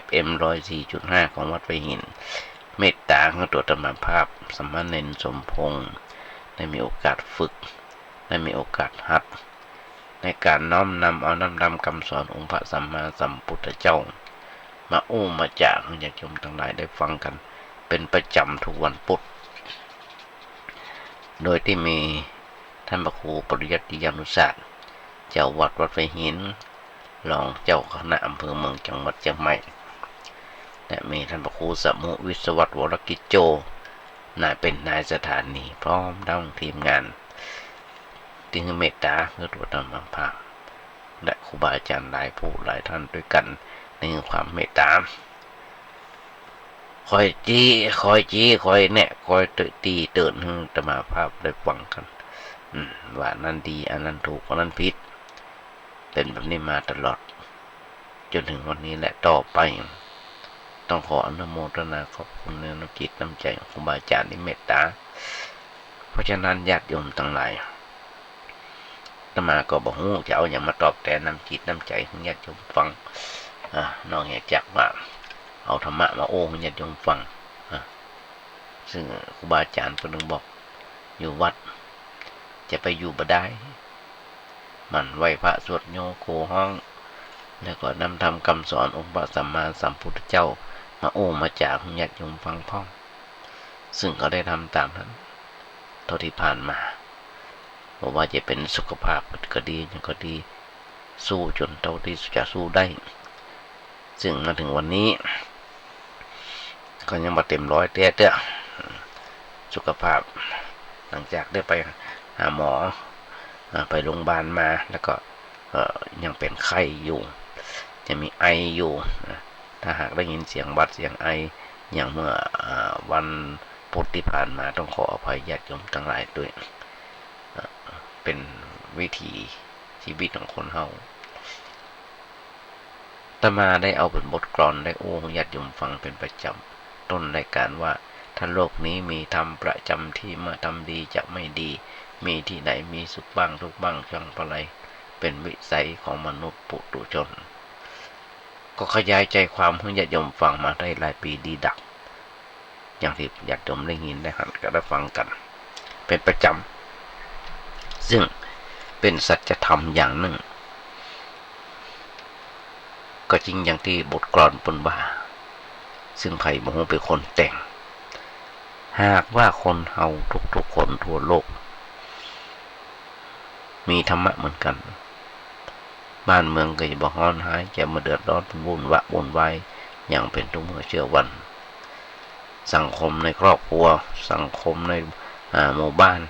FM 104.5ของวัดไผ่หินเมตตาของตัวธรรมภาพสมณเณรสมพงษ์ได้มีโอกาสฝึกได้มีโอกาสหัดในการน้อมนำเอาน้ำดำคำสอนองค์พระสัมมาสัมพุทธเจ้ามามาจากญาติโยมทั้งหลายได้ฟังกันเป็นประจำทุกวันพุธโดยที่มีท่านพระครูปริยัติยานุศาสตร์เจ้าวัดไผ่หินรองเจ้าคณะอำเภอเมืองจังหวัดเชียงใหม่และมีท่านพระครูสมุวิศวัตรวรกิจโจเป็นนายสถานีพร้อมทั้งทีมงานที่เมตตาเพื่อตัวธรรมภาพและครูบาอาจารย์หลายผู้หลายท่านด้วยกันในความเมตตาคอยแนะคอยตีเตือนให้ธรรมภาพได้ฟังกันว่านั่นดีอันนั้นถูกอันนั้นผิดเป็นแบบนี้มาตลอดจนถึงวันนี้และต่อไปต้องขออนุโมทนาขอบคุณในน้ำจิตน้ำใจของครูบาอาจารย์ที่เมตตาเพราะฉะนั้นญาติโยมทั้งหลายอาตมาก็บอกฮู้จะเอาอย่างมาตอบแต่น้ำจิตน้ำใจของญาติโยมฟังนอกจากว่าเอาธรรมะมาให้ญาติโยมฟังซึ่งครูบาอาจารย์คนหนึ่งบอกอยู่วัดจะไปอยู่บ่ได้มันไหวพระสวดโยโคห้องแล้วก็นำธรรมคำสอนองค์พระสัมมาสัมพุทธเจ้ามาจากญาติโยมฟังพ้องซึ่งก็ได้ทำตามนั้นเท่าที่ผ่านมาบอกว่าจะเป็นสุขภาพก็ดียังก็ดีสู้จนเท่าที่จะสู้ได้ซึ่งมาถึงวันนี้ก็ยังมาเต็มร้อยเตี้ยสุขภาพหลังจากได้ไปหาหมอไปโรงพยาบาลมาแล้วก็ยังเป็นไข้อยู่จะมีไออยู่ถ้าหากได้ยินเสียงบัดเสียงไออย่างเมื่อวันพุธที่ผ่านมาต้องขออภัยญาติโยมทั้งหลายด้วยเป็นวิถีชีวิตของคนเฮาอาตมาได้เอาเป็นบทกลอนได้ญาติโยมฟังเป็นประจำต้นรายการว่าถ้าโลกนี้มีธรรมประจำที่เมื่อทำดีจะไม่ดีมีที่ไหนมีสุขบ้างทุกบ้างช่างอะไรเป็นวิสัยของมนุษย์ปุถุชนก็ขยายใจความให้ญาติโยมฟังมาได้หลายปีดีดักอย่างที่ญาติโยมได้ยินได้หันก็ได้ฟังกันเป็นประจำซึ่งเป็นสัจธรรมอย่างหนึ่งก็จริงอย่างที่บทกลอนปนว่าซึ่งไผ่บ่ฮู้เป็นคนแต่งหากว่าคนเฮาทุกๆคนทั่วโลกมีธรรมะเหมือนกันบ้านเมืองก็จะบ่ฮ้อนหายจะมาเดือดร้อนวุ่นวายอย่างเป็นทุกเมื่อเชื่อวันสังคมในครอบครัวสังคมในหมู่บ้าน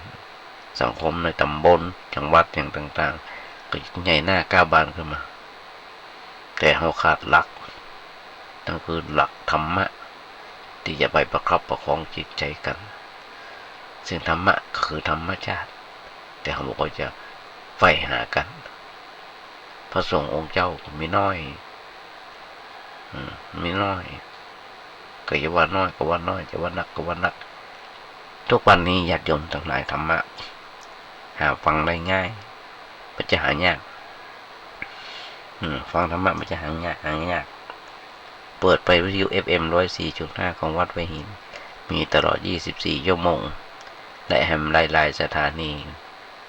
สังคมในตำบลจังหวัดอย่างต่างๆก็ใหญ่หน้าก้าวบานขึ้นมาแต่เฮาขาดหลักนั่นคือหลักธรรมะที่จะไปประคับประคองจิตใจกันซึ่งธรรมะคือธรรมชาติแต่เขาบอกว่าจะใฝ่หากันพระสงฆ์องค์เจ้ามีน้อยก็จะว่าน้อยก็ว่าน้อยจะว่านักก็ว่านักทุกวันนี้ญาติโยมทั้งหลายธรรมะหาฟังได้ง่ายมันจะหายากฟังธรรมะมันจะหายากเปิดไปวิทยุ FM 104.5ของวัดไผ่หินมีตลอด24ชั่วโมงและแฮมหลายสถานี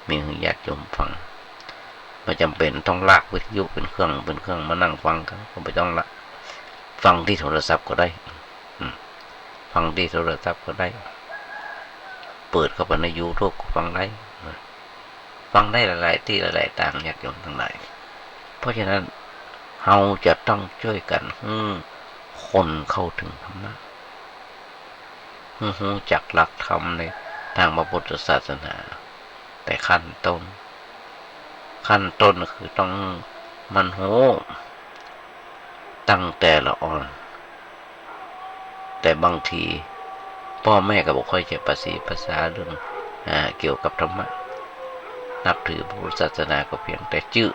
มีให้ญาติโยมฟังไม่จำเป็นต้องลากวิทยุเป็นเครื่องมานั่งฟังกันก็ไม่ต้องละฟังที่โทรศัพท์ก็ได้ฟังที่โทรศัพท์ก็ได้เปิดเข้าไปใน YouTube ก็ฟังได้หลายที่หลายต่างญาติโยมทั้งหลายเพราะฉะนั้นเฮาจะต้องช่วยกันคนเข้าถึงธรรมะจักหลักธรรมในทางพระพุทธศาสนาแต่ขั้นต้นคือต้องมันตั้งแต่ละอ่อนแต่บางทีพ่อแม่ก็บอกค่อยจะภาษาเรื่องเกี่ยวกับธรรมะนับถือพระพุทธศาสนาก็เพียงแต่ชื่อ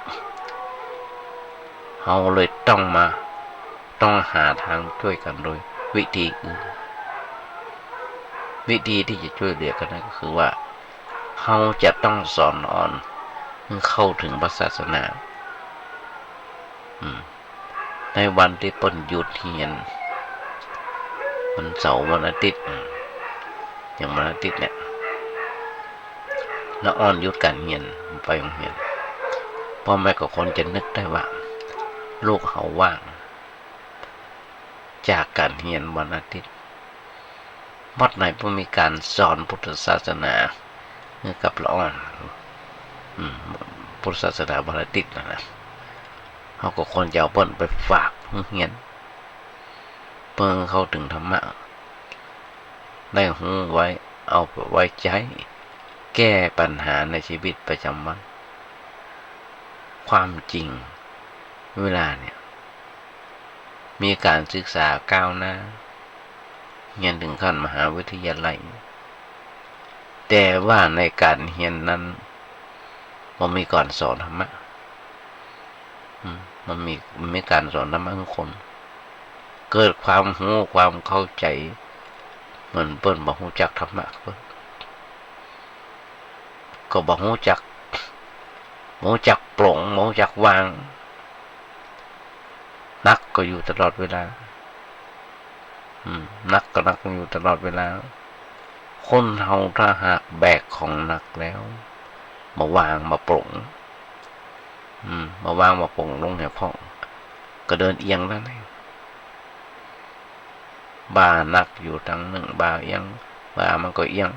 เราเลยต้องหาทางช่วยกันโดยวิธีอื่นวิธีที่จะช่วยเหลือกันนั่นก็คือว่าเราจะต้องสอนเข้าถึงศาสนาใน ในวันที่เปิ้นหยุดเรียนวันเสาร์วันอาทิตย์อย่างวันอาทิตย์เนี่ยละอ่อนหยุดการเรียนไปโรงเรียนพ่อแม่ก็คนจะนึกได้ว่าลูกเขาว่างจากการเรียนวันอาทิตย์วัดไหนเพิ่งมีการสอนพุทธศาสนาให้กับละอ่อนพุทธศาสนาวันอาทิตย์นะเขาก็คนจะเอาเปิ้นไปฝากเรียนเพิ่งเข้าถึงธรรมะได้หูไว้เอาไว้ใช้แก้ปัญหาในชีวิตประจำวันความจริงเวลาเนี่ยมีการศึกษาก้าวหน้าเรียนถึงขั้นมหาวิทยาลัยแต่ว่าในการเรียนนั้นมันมีการสอนธรรมะมันมีการสอนธรรมะทุกคนเกิดความรู้ความเข้าใจเหมือนเปิ้นบ่รู้จักธรรมะเปิ้นก็บ่รู้จักปลงบ่รู้จักวางนักก็อยู่ตลอดเวลานักก็นักอยู่ตลอดเวลาคนเฮาถ้าหากแบกของหนักแล้วมาวางมาปลงมาวางมาปลงลงให้พ่องก็เดินเอียงแล้วนี่บ่านักอยู่ทางหนึ่งบ่าเอียงบ่ามันก็เอียง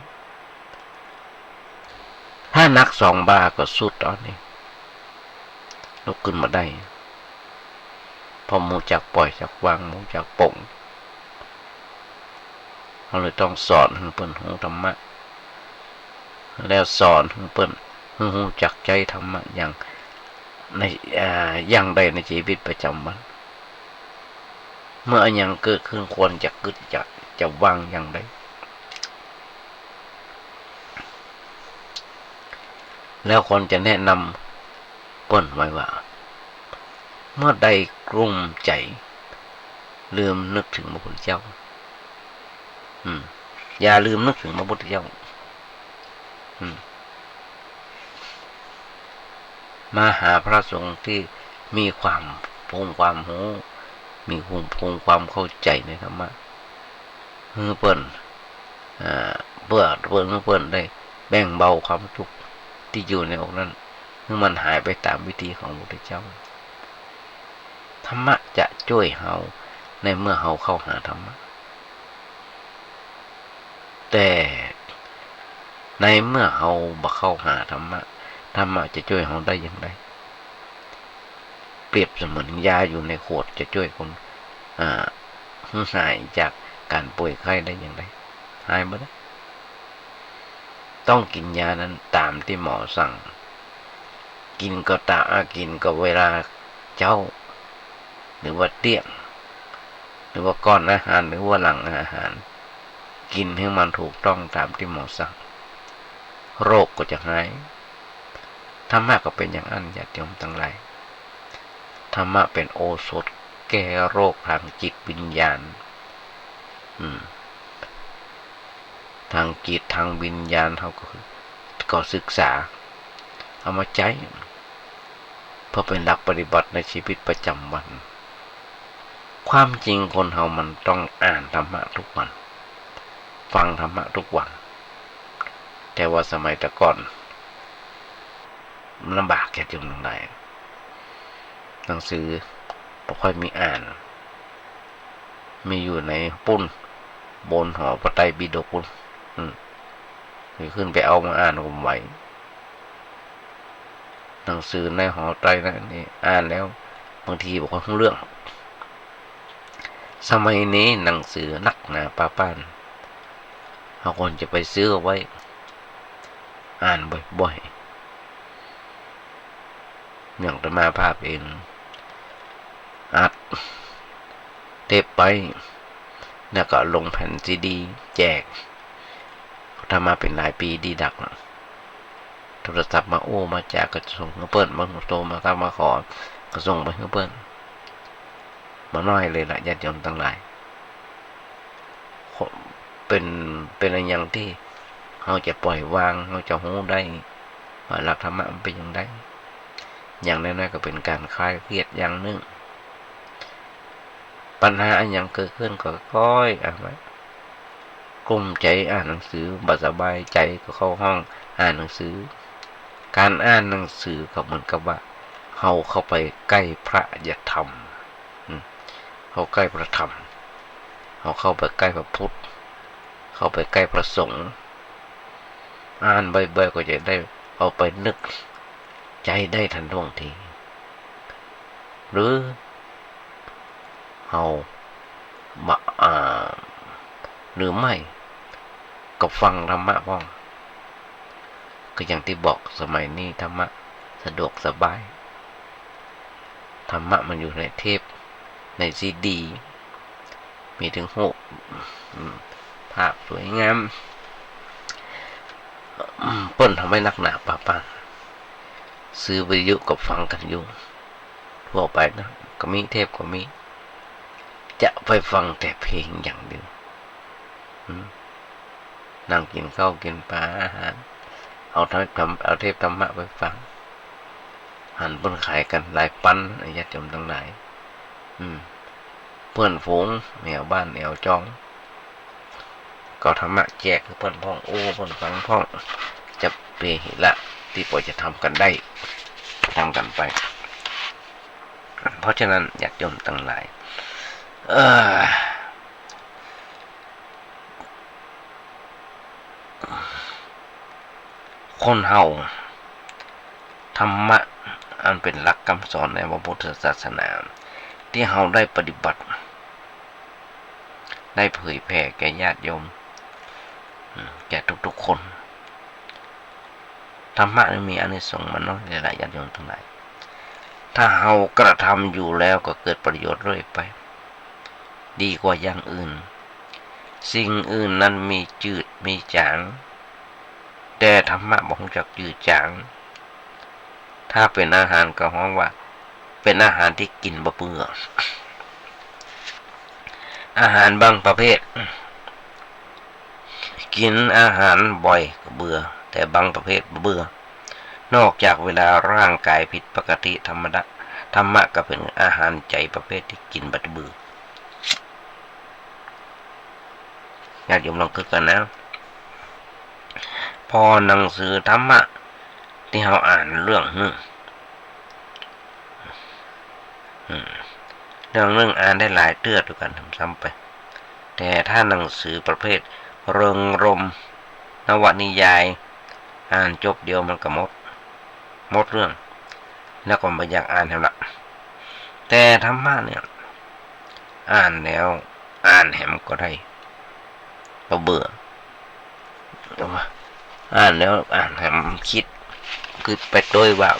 ถ้านักสองบ่าก็สุดตอนนี้ลุกขึ้นมาได้พอมูจักปล่อยจักวางมูจักปลงเราเลยต้องสอนให้เปิ้นรู้ธรรมะแล้วสอนให้เปิ้นรู้จักใจธรรมะอย่างในอย่างใดในชีวิตประจำวันเมื่ออย่างเกิดขึ้นควรจะกึดจะวางอย่างใดแล้วคนจะแนะนำเปิ้นไว้ว่าเมื่อใดกลุ้มใจลืมนึกถึงพระพุทธเจ้าอย่าลืมนึกถึงพระพุทธเจ้ามาหาพระสงฆ์ที่มีความภูมิความรู้มีภูมิความเข้าใจในธรรมะเปิ้นเปิ้นได้แบ่งเบาความทุกข์ที่อยู่ในอกนั้นให้มันหายไปตามวิธีของพระพุทธเจ้าธรรมะจะช่วยเฮาในเมื่อเฮาเข้าหาธรรมะแต่ในเมื่อเฮาบ่เข้าหาธรรมะจะช่วยเฮาได้อย่างไรเปรียบเสมือนยาอยู่ในขวดจะช่วยคนหายจากการป่วยไข้ได้อย่างไรหายบ่ได้ต้องกินยานั้นตามที่หมอสั่งกินก็เวลาเจ้าหรือว่าเตี้ยงหรือว่าก่อนอาหารหรือว่าหลังอาหารกินให้มันถูกต้องตามที่หมอสั่งโรคก็จะหายธรรมะก็เป็นอย่างนั้นญาติโยมทั้งหลายธรรมะเป็นโอสถแก้โรคทางจิตวิญญาณทางจิตทางวิญญาณเขาก็ศึกษาเอามาใช้เพราะเป็นหลักปฏิบัติในชีวิตประจำวันความจริงคนเฮามันต้องอ่านธรรมะทุกวันฟังธรรมะทุกวันแต่ว่าสมัยแต่ก่อนลำบากแค่จนตรงไหนหนังสือไม่ค่อยมีอ่านมีอยู่ในปุ้นบนหอพระไตรปิฎกปุ้นขึ้นไปเอามาอ่านผมไว้หนังสือในหอไตรนี่อ่านแล้วบางทีบอกว่าทั้งเรื่องสมัยนี้หนังสือนักหนาป้านบางคนจะไปซื้อไว้อ่านบ่อยๆอย่างอาตมาภาพเองอัดเทปไปแล้วก็ลงแผ่นซีดีแจกทำมาเป็นหลายปีดีดักโทรศัพท์มามาแจกก็ส่งให้เปิ้นบางโทรมาครับมาขอก็ส่งไปให้เปิ้นมาน้อยเลยล่ะญาติโยมทั้งหลายเป็นอะไรอย่างที่เราจะปล่อยวางเราจะรู้ได้ว่าหลักธรรมะมันเป็นอย่างไรอย่างน้อยๆก็เป็นการคลายเครียดอย่างนึง ปัญหาอันยังเกิดขึ้นก็ค่อยอ่านไว้กลุ้มใจอ่านหนังสือบ่สบายใจก็เข้าห้องอ่านหนังสือการอ่านหนังสือก็เหมือนกับว่าเฮาเข้าไปใกล้พระยธรรมเขาใกล้พระธรรมเขาเข้าไปใกล้พระพุทธเข้าไปใกล้พระสงฆ์อ่านบ่อยๆก็จะได้เอาไปนึกใจได้ทันท่วงทีหรือเอาหรือไม่ก็ฟังธรรมะบ้างก็อย่างที่บอกสมัยนี้ธรรมะสะดวกสบายธรรมะมันอยู่ในเทปในซีดีมีถึงภาพสวยงามเปิ้นทำให้นักหนาป่าปังซื้อวิทยุกับฟังกันอยู่ทั่วไปนะก็มีเทปก็มีจะไปฟังแต่เพลงอย่างเดียวนั่งกินข้าวกินปลาอาหารเอาเทปธรรมะไปฟังหันเปิ้นขายกันหลายปันญาติโยมทั้งหลายเพื่อนฝูงแนวบ้านแนวจ้องก็ธรรมะแจกเพื่อนพ้องเพื่อนฟังพ้องจะเปหิละที่ปอยจะทำกันได้ทำกันไปเพราะฉะนั้นญาติโยมทั้งหลายคนเฮาธรรมะอันเป็นหลักคำสอนในพระพุทธศาสนาที่เฮาได้ปฏิบัติได้เผยแผ่แก่ญาติโยมแก่ทุกๆคนธรรมะมีอานิสงส์มันน้อยหลายญาติโยมทั้งหลายถ้าเฮากระทำอยู่แล้วก็เกิดประโยชน์เรื่อยไปดีกว่าอย่างอื่นสิ่งอื่นนั้นมีจืดมีจางแต่ธรรมะบ่รู้จักจืดจางถ้าเป็นอาหารก็ฮ้องว่าเป็นอาหารที่กินบ่เบื่ออาหารบางประเภทกินอาหารบ่อยก็เบื่อแต่บางประเภทบ่เบื่อนอกจากเวลาร่างกายผิดปกติธรรมะก็เป็นอาหารใจประเภทที่กินบ่เบื่อญาติโยมลองคิดกันนะพอหนังสือธรรมะที่เราอ่านเรื่องนึงอ่านได้หลายเตื้อด้วยกันซ้ำไปแต่ถ้าหนังสือประเภทเริงรมนวนิยายอ่านจบเดียวมันก็หมดเรื่องแล้วก็ไม่อยากอ่านแล้วล่ะแต่ธรรมะเนี่ยอ่านแล้วอ่านแหมก็ได้ก็เบื่ออ่านแล้วอ่านแหมคิดคือไปโดยว่า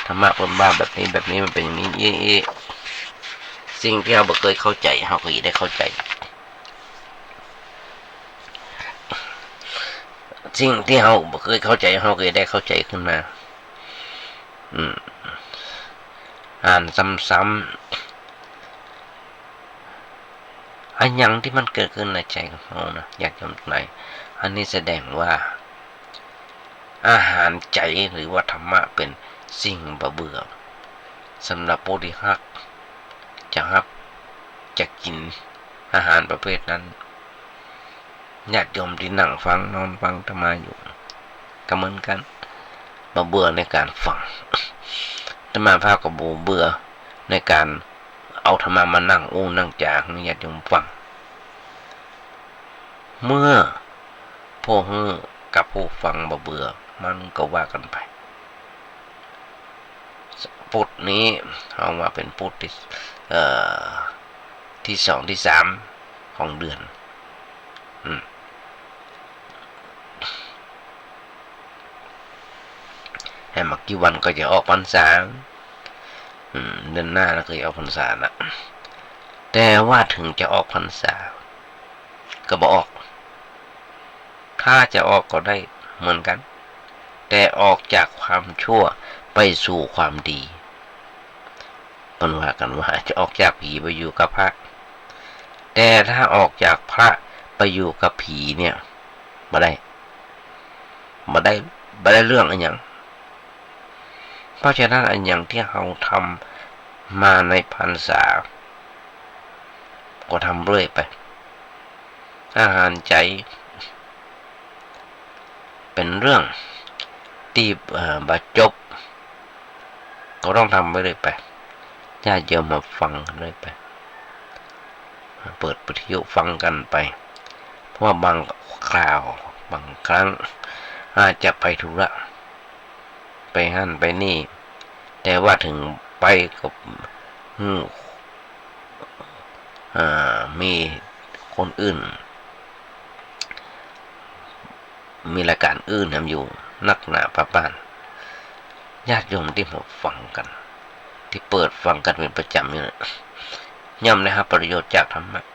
ธรรมะบนบ้าแบบนี้มันเป็นอย่างนี้สิ่งที่เราเคยเข้าใจเราก็ได้เข้าใจสิ่งที่เราเคยเข้าใจเราก็ได้เข้าใจขึ้นมาอ่านซ้ำอันยังที่มันเกิดขึ้นในใจของเรานะอยากจำไหนอันนี้แสดงว่าอาหารใจหรือว่าธรรมะเป็นสิ่งบ่เบื่อสำหรับผู้ที่จะกินอาหารประเภทนั้นญาติโยมที่นั่งฟังนอนฟังธรรมะอยู่ก็เหมือนกันบ่เบื่อในการฟังธรรมะภาคก็บ่เบื่อในการเอาธรรมะมานั่งนั่งจาให้ญาติโยมฟังเมื่อผู้ฮู้กับผู้ฟังบ่เบื่อมันก็ว่ากันไปพุทธนี้เอาว่าเป็นพุทธที่2ที่3ของเดือนให้มากี่วันก็จะออกพรรษาเดือนหน้าก็จะออกพรรษานะแต่ว่าถึงจะออกพรรษาก็บ่ออกถ้าจะออกก็ได้เหมือนกันแต่ออกจากความชั่วไปสู่ความดีมันว่ากันว่าจะออกจากผีไปอยู่กับพระแต่ถ้าออกจากพระไปอยู่กับผีเนี่ยบ่ได้เรื่องอันอย่างเพราะฉะนั้นอันอย่างที่เราทำมาในพรรษา ก็ทำเรื่อยไปอาหารใจเป็นเรื่องที่บาจบก็ต้องทำไปเรื่อยไปญาติโยมมาฟังกันเรื่อยไปเปิดวิทยุฟังกันไปเพราะว่าบางคราวบางครั้งอาจจะไปธุระไปหั่นไปนี่แต่ว่าถึงไปกับมีคนอื่นมีรายการอื่นทำอยู่นักหนาพระบ้านญาติโยมที่มาฟังกันที่เปิดฟังกันเป็นประจำอยู่นะย่อมนะครับประโยชน์จากธรรมะ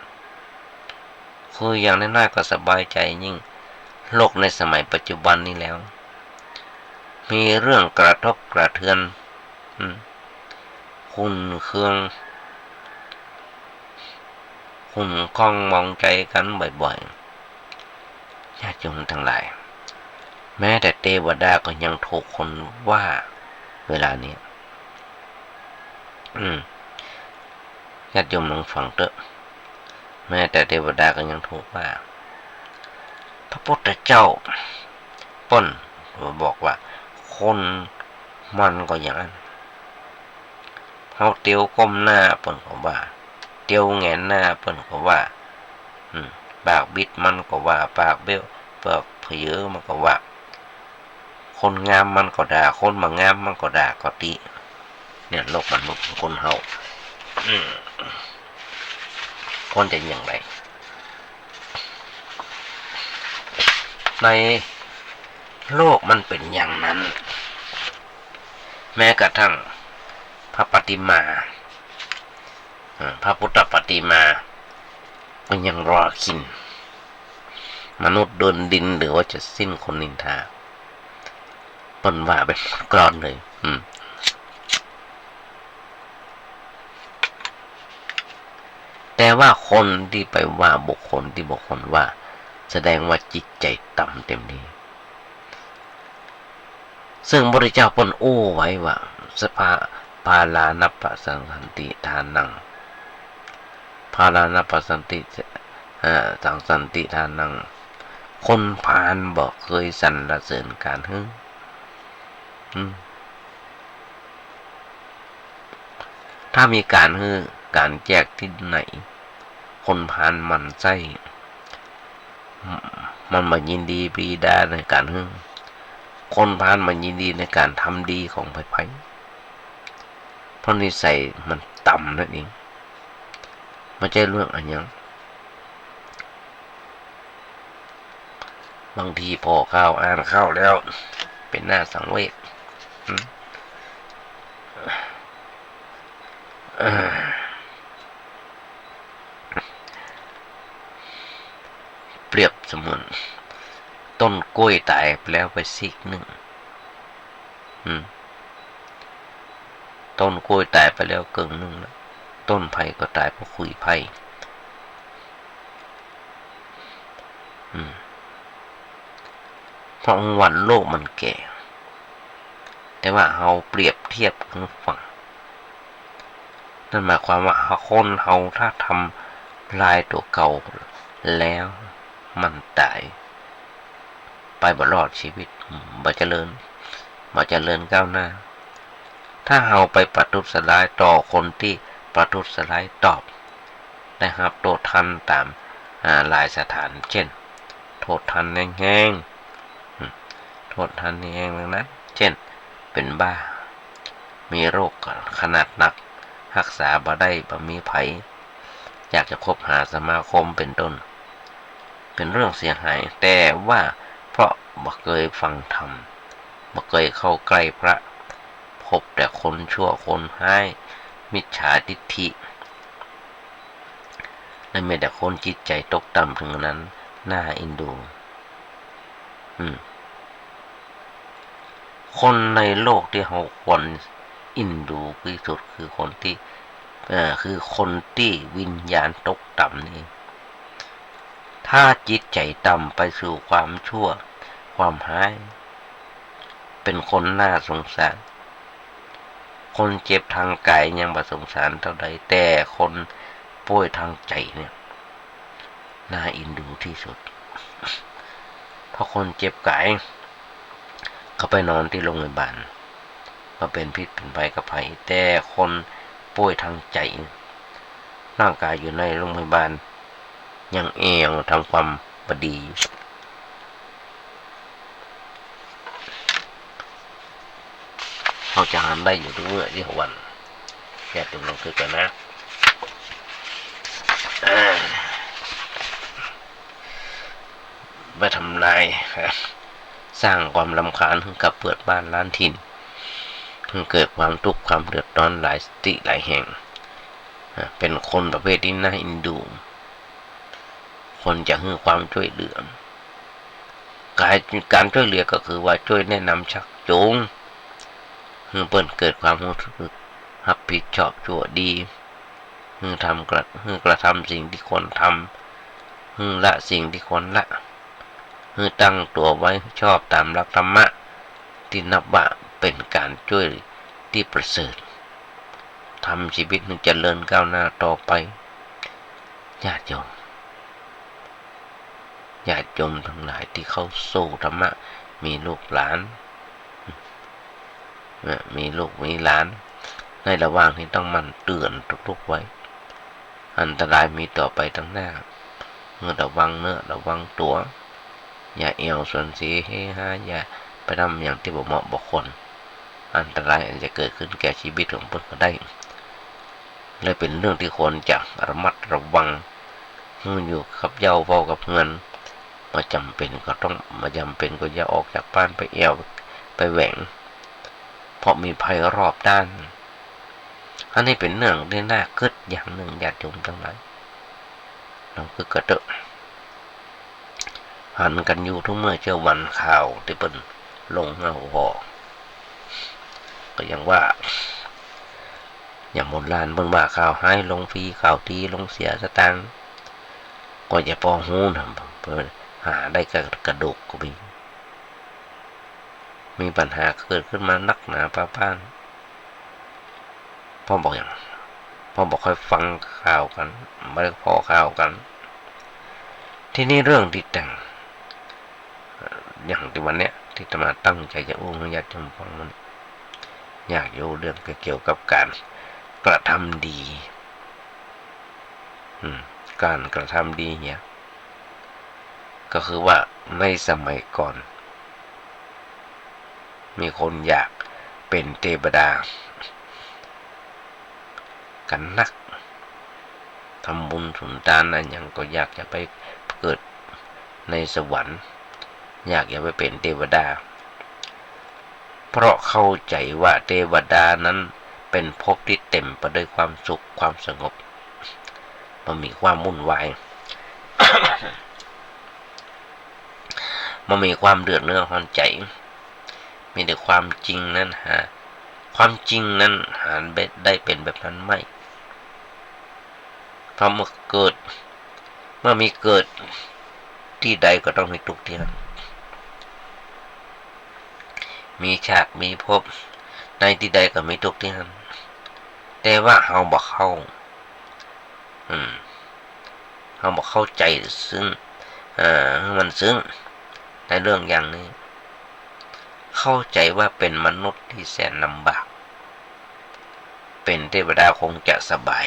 คืออย่างน้อยๆก็สบายใจยิ่งโลกในสมัยปัจจุบันนี้แล้วมีเรื่องกระทบกระเทือนคุณเครื่องคุณคล้องมองใจกันบ่อยๆญาติโยมทั้งหลายแม้แต่เทวดาก็ยังถูกคนว่าเวลานี้ญาติโยมลองฟังเถอะแม้แต่เทวดาก็ยังถูกว่าพระพุทธเจ้าป้นบอกว่าคนมันก็อย่างนั้นเขาเตียวก้มหน้าเปิ้นก็ว่าเตียวแงนหน้าเปิ้นก็ว่าปากบิดมันก็ว่าปากเบี้ยวปากเผยมันก็ว่าคนงามมันก็ด่าคนมางามมันก็ด่าก็ติเนี่ยโลกมนุษย์คนเฮาคนจะอย่างไรในโลกมันเป็นอย่างนั้นแม้กระทั่งพระปฏิมาพระพุทธปฏิมาก็ยังรอกินมนุษย์เดินดินหรือว่าจะสิ้นคนนินทาปนว่าเป็นกรอนเลยแต่ว่าคนที่ไปว่าบุคคลที่บุคคลว่าแสดงว่าจิตใจต่ำเต็มที่ซึ่งพระพุทธเจ้าปนโอ้ไว้ว่าสภาพาลานัปปะสันติทานังพาลานัปปะสันติสังสันติทานังคนพาลบอกเคยสรรเสริญการถ้ามีการการแจกที่ไหนคนพาลมันไส้มันมายินดีปรีดาในการคนพาลมันยินดีในการทำดีของไผ่เพราะนิสัยมันต่ำนั่นเองไม่ใช่เรื่องอันยังบางทีพอข้าวอ่านข้าวแล้วเป็นหน้าสังเวชเปรียบเสมือนต้นกล้วยตายไปแล้วไปซีกหนึ่งต้นกล้วยตายไปแล้วเกินหนึ่งแล้วต้นไผ่ก็ตายเพราะขุยไผ่เพราะวันโลกมันแก่แต่ว่าเราเปรียบเทียบกันฟังนั่นหมายความว่าคนเราถ้าทำลายตัวเก่าแล้วมันตายไปบ่รอดชีวิตบ่เจริญก้าวหน้าถ้าเราไปประทุษร้ายต่อคนที่ประทุษร้ายตอบนะครับโทษทันตามหลายสถานเช่นโทษทันแห้งๆโทษทันแห้งๆนั้นเช่นเป็นบ้ามีโรคขนาดหนักรักษาบ่ได้บ่มีไผอยากจะคบหาสมาคมเป็นต้นเป็นเรื่องเสียหายแต่ว่าเพราะบ่เคยฟังธรรมบ่เคยเข้าใกล้พระพบแต่คนชั่วคนร้ายมิจฉาทิฏฐิและมีแต่คนจิตใจตกต่ำถึงนั้นน่าเอ็นดูคนในโลกที่เราควรเอ็นดูที่สุดคือคนที่วิญญาณตกต่ำนี่ถ้าจิตใจต่ำไปสู่ความชั่วความร้ายเป็นคนน่าสงสารคนเจ็บทางกายยังบ่สงสารเท่าใดแต่คนป ป่วยทางใจเนี่ยน่าอินดูที่สุดเพราะคนเจ็บกายเขาไปนอนที่โรงพยาบาลมาเป็นพิษเป็นภัยกับภัยแต่คนป่วยทางใจร่างกายอยู่ในโรงพยาบาลยังเอวทำความบดีเขาจะหันได้อยู่ทุกเมื่อที่วันแค่ตรงนั้นคือกันนะไปทำลายสร้างความรำคาญให้กับเปิดบ้านล้านถิ่นเกิดความทุกข์ความเดือดร้อนหลายสติหลายแห่งเป็นคนประเภทที่น่าอินดูคนจะให้ความช่วยเหลือการช่วยเหลือก็คือว่าช่วยแนะนำชักจูงให้เปิ้นเกิดความรู้สึกรับผิดชอบชั่วดีให้กระทำสิ่งที่ควรทำให้ละสิ่งที่ควรละให้ตั้งตัวไว้ชอบตามหลักธรรมะที่นับว่าเป็นการช่วยที่ประเสริฐทำชีวิตให้เจริญก้าวหน้าต่อไปญาติโยมทั้งหลายที่เข้าสู่ธรรมะมีลูกหลานมีลูกมีหลานในระหว่างที่ต้องมันเตือนทุกๆไว้อันตรายมีต่อไปตั้งหน้าระวังเนื้อระวังตัวอย่าเอวส่วนสีเฮฮาอย่าไปทำอย่างที่บ่เหมาะบ่ควรอันตรายอาจจะเกิดขึ้นแก่ชีวิตของเพิ่นก็ได้เลยเป็นเรื่องที่ควรจะระมัดระวังอยู่กับเย้าเฝ้ากับเงินมาจำเป็นก็อย่าออกจากบ้านไปเอวไปแหว่งเพราะมีภัยรอบด้านอันนี้เป็นเรื่องที่น่าคิดอย่างหนึ่งญาติโยมทั้งหลายเราคือกระเตอะหันกันอยู่ทุกเมื่อเช้าวันข่าวที่เป็นลงเงาหอก็ยังว่าอย่างโบราณเบิ่งว่าข่าวให้ลงฟรีข่าวดีลงเสียสตางค์ก็จะพอหูนะเพื่อหาได้กระดูกก็มีปัญหาเกิดขึ้นมานักหนาป้านพ่อบอกให้ฟังข่าวกันไม่ได้พอข่าวกันที่นี่เรื่องที่แต่งอย่างที่วันเนี้ยที่จะมาตั้งใจจะอุ้มญาติโยมฟังมันอยากอยู่เรื่องเกี่ยวกับการกระทำดีการกระทำดีเนี่ยก็คือว่าในสมัยก่อนมีคนอยากเป็นเทวดากันนักทำบุญสุนทานอะไรอย่างก็อยากจะไปเกิดในสวรรค์อยากจะไปเป็นเทวดาเพราะเข้าใจว่าเทวดานั้นเป็นภพที่เต็มไปด้วยความสุขความสงบมันมีความวุ่นวาย มันมีความเดือดเนื้อร้อนใจมีแต่ความจริงนั้นความจริงนั้นหาได้เป็นแบบนั้นไม่เพราะเมื่อมีเกิดที่ใดก็ต้องมีทุกข์ที่นั้นมีชาติมีภพในที่ใดก็มีทุกข์ที่นั้นแต่ว่าเฮาบ่เข้าใจซึ่งมันซึ่งในเรื่องอย่างนี้เข้าใจว่าเป็นมนุษย์ที่แสนลำบากเป็นเทวดาคงจะสบาย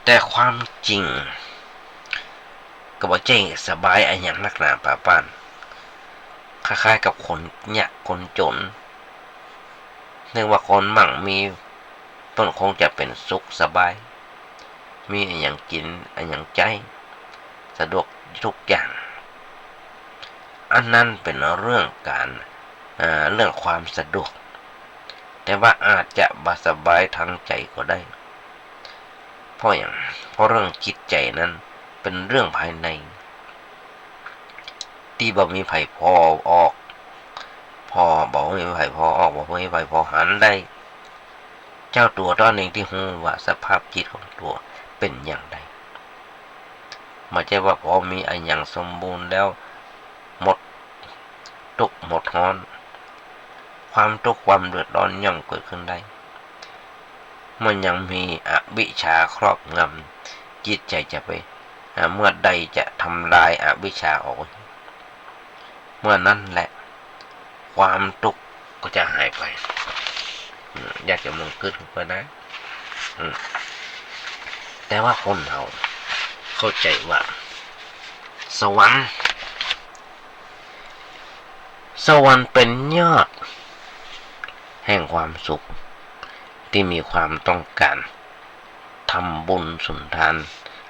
แต่ความจริงก็บ่ใช่สบายอะไรอย่างนักหนาป้านคล้ายๆกับคนยากคนจนนึกว่าคนมั่งมีต้นคงจะเป็นสุขสบายมีอะไรอย่างกินอะไรอย่างใจสะดวกทุกอย่างอันนั้นเป็นเรื่องเรื่องความสะดวกแต่ว่าอาจจะบ่สบายทางใจก็ได้เพราะเรื่องจิตใจนั้นเป็นเรื่องภายในที่บ่มีไผพอออกบ่มีไผพอออกบ่มีไผพอหันได้เจ้าตัวตอนเองที่ฮู้ว่าสภาพจิตของตัวเป็นอย่างไรไม่ใช่ว่าพอมีอะไรอย่างสมบูรณ์แล้วหมดทุกข์หมดร้อนความทุกข์ความเดือดร้อนย่อมเกิดขึ้นได้ มันยังมีอวิชชาครอบงำจิตใจจะไปเมื่อใดจะทำลายอวิชชาออกเมื่อนั้นแหละความทุกข์ก็จะหายไปอยากจะมองขึ้นไปนะแต่ว่าคนเราเข้าใจว่าสวรรค์เป็นยอดแห่งความสุขที่มีความต้องการทำบุญสุนทาน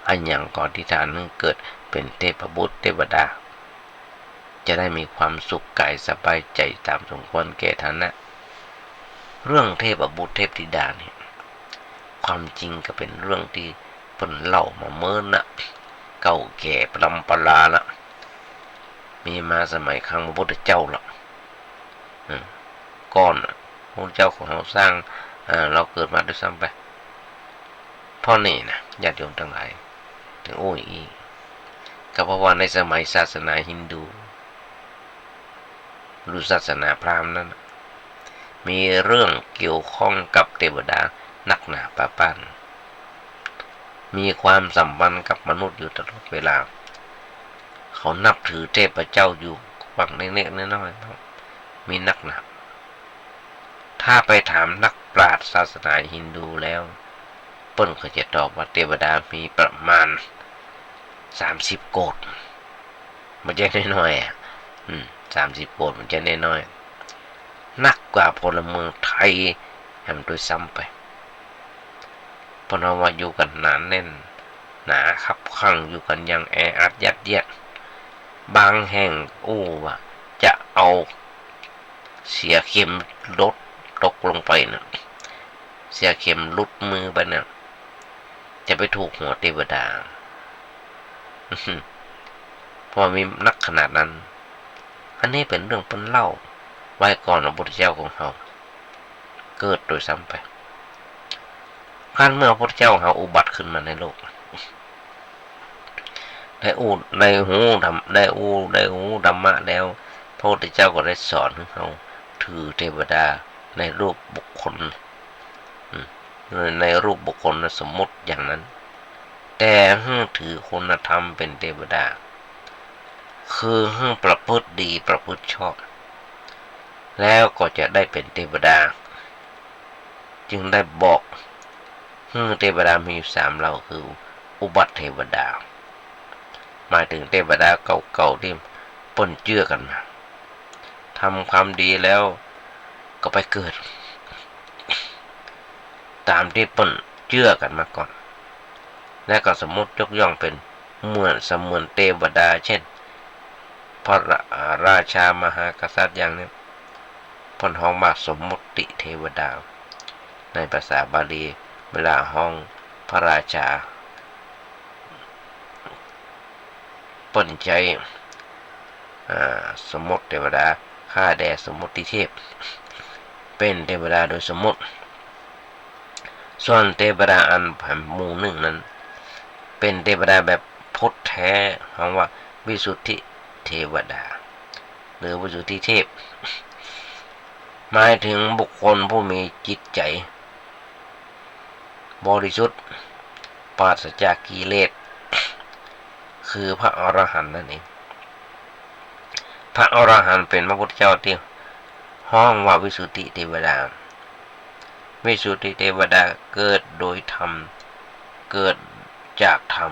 อันอย่างก่อนที่ทานนึงเกิดเป็นเทพบุตรเทวดาจะได้มีความสุขกายสบายใจตามสมควรแก่ฐานะเรื่องเทพบุตรเทพธิดาเนี่ยความจริงก็เป็นเรื่องที่เพิ่นเล่ามาเมื่อน่ะเก่าแก่ปรำปราละมีมาสมัยครั้งพระพุทธเจ้าละก่อนพระพุทธเจ้าของเราสร้างเราเกิดมาด้วยซ้ำไปเพราะนี่นะญาติโยมทั้งหลายถึงโอ้ยก็เพราะว่าในสมัยศาสนาฮินดูหรือศาสนาพราหมณ์นั้นมีเรื่องเกี่ยวข้องกับเทวดานักหนาปะปั้นมีความสัมพันธ์กับมนุษย์อยู่ตลอดเวลาเขานับถือเทพเจ้าอยู่บางเล็กๆน้อยๆมีนักหนาถ้าไปถามนักปราชญ์ศาสนาฮินดูแล้วเปิ้นก็จะตอบว่าเทวดามีประมาณ30 โกฏมันจะน้อยๆ30 โกฏมันจะน้อยๆนักกว่าพลเมืองไทยแห่งโดยซ้ำไปเพราะว่าอยู่กันหนาแน่นหนาคับคั่งอยู่กันอย่างแออัดยัดเยียดบางแห่งว่าจะเอาเสียเข็มลดตกลงไปนะเสียเข็มลุดมือไปนะจะไปถูกหัวเทวดาพอมีนักขนาดนั้นอันนี้เป็นเรื่องเป็นเล่าไว้ก่อนพระพุทธเจ้าของเราเกิดโดยซ้ำไปขั้นเมื่อพระพุทธเจ้าเขาอุบัติขึ้นมาในโลกได้หูธรรมะแล้วพระพุทธเจ้าก็ได้สอนให้เขาถือเทวดาในรูปบุคคลในรูปบุคคลสมมติอย่างนั้นแต่ถือคุณธรรมเป็นเทวดาคือประพฤติดีประพฤติชอบแล้วก็จะได้เป็นเทวดาจึงได้บอกเทวดามีอยู่3เหล่าคืออุบัติเทวดาหมายถึงเทวดาเก่าๆที่ปนเจื้อกันมาทำความดีแล้วก็ไปเกิดตามที่ปนเจื้อกันมาก่อนและก็สมมติยกย่องเป็นเหมือนเทวดาเช่นพระราชามหากษัตริย์อย่างนี้พนห้องมาสมมุติเทวดาในภาษาบาลีเวลาห้องพระราชาปนใจสมมติเทวดาข้าแด่สมมติเทพเป็นเทวดาโดยสมมติส่วนเทวดาอันหมู่หนึ่งนั้นเป็นเทวดาแบบพุทธแท้คำว่าวิสุทธิเทวดาหรือวิสุทธิเทพหมายถึงบุคคลผู้มีจิตใจบริสุทธิ์ปราศจากกิเลสคือพระอรหันต์นั่นเองพระอรหันต์เป็นพระพุทธเจ้าที่ห้องว่าวิสุทธิเทวดาวิสุทธิเทวดาเกิดโดยธรรมเกิดจากธรรม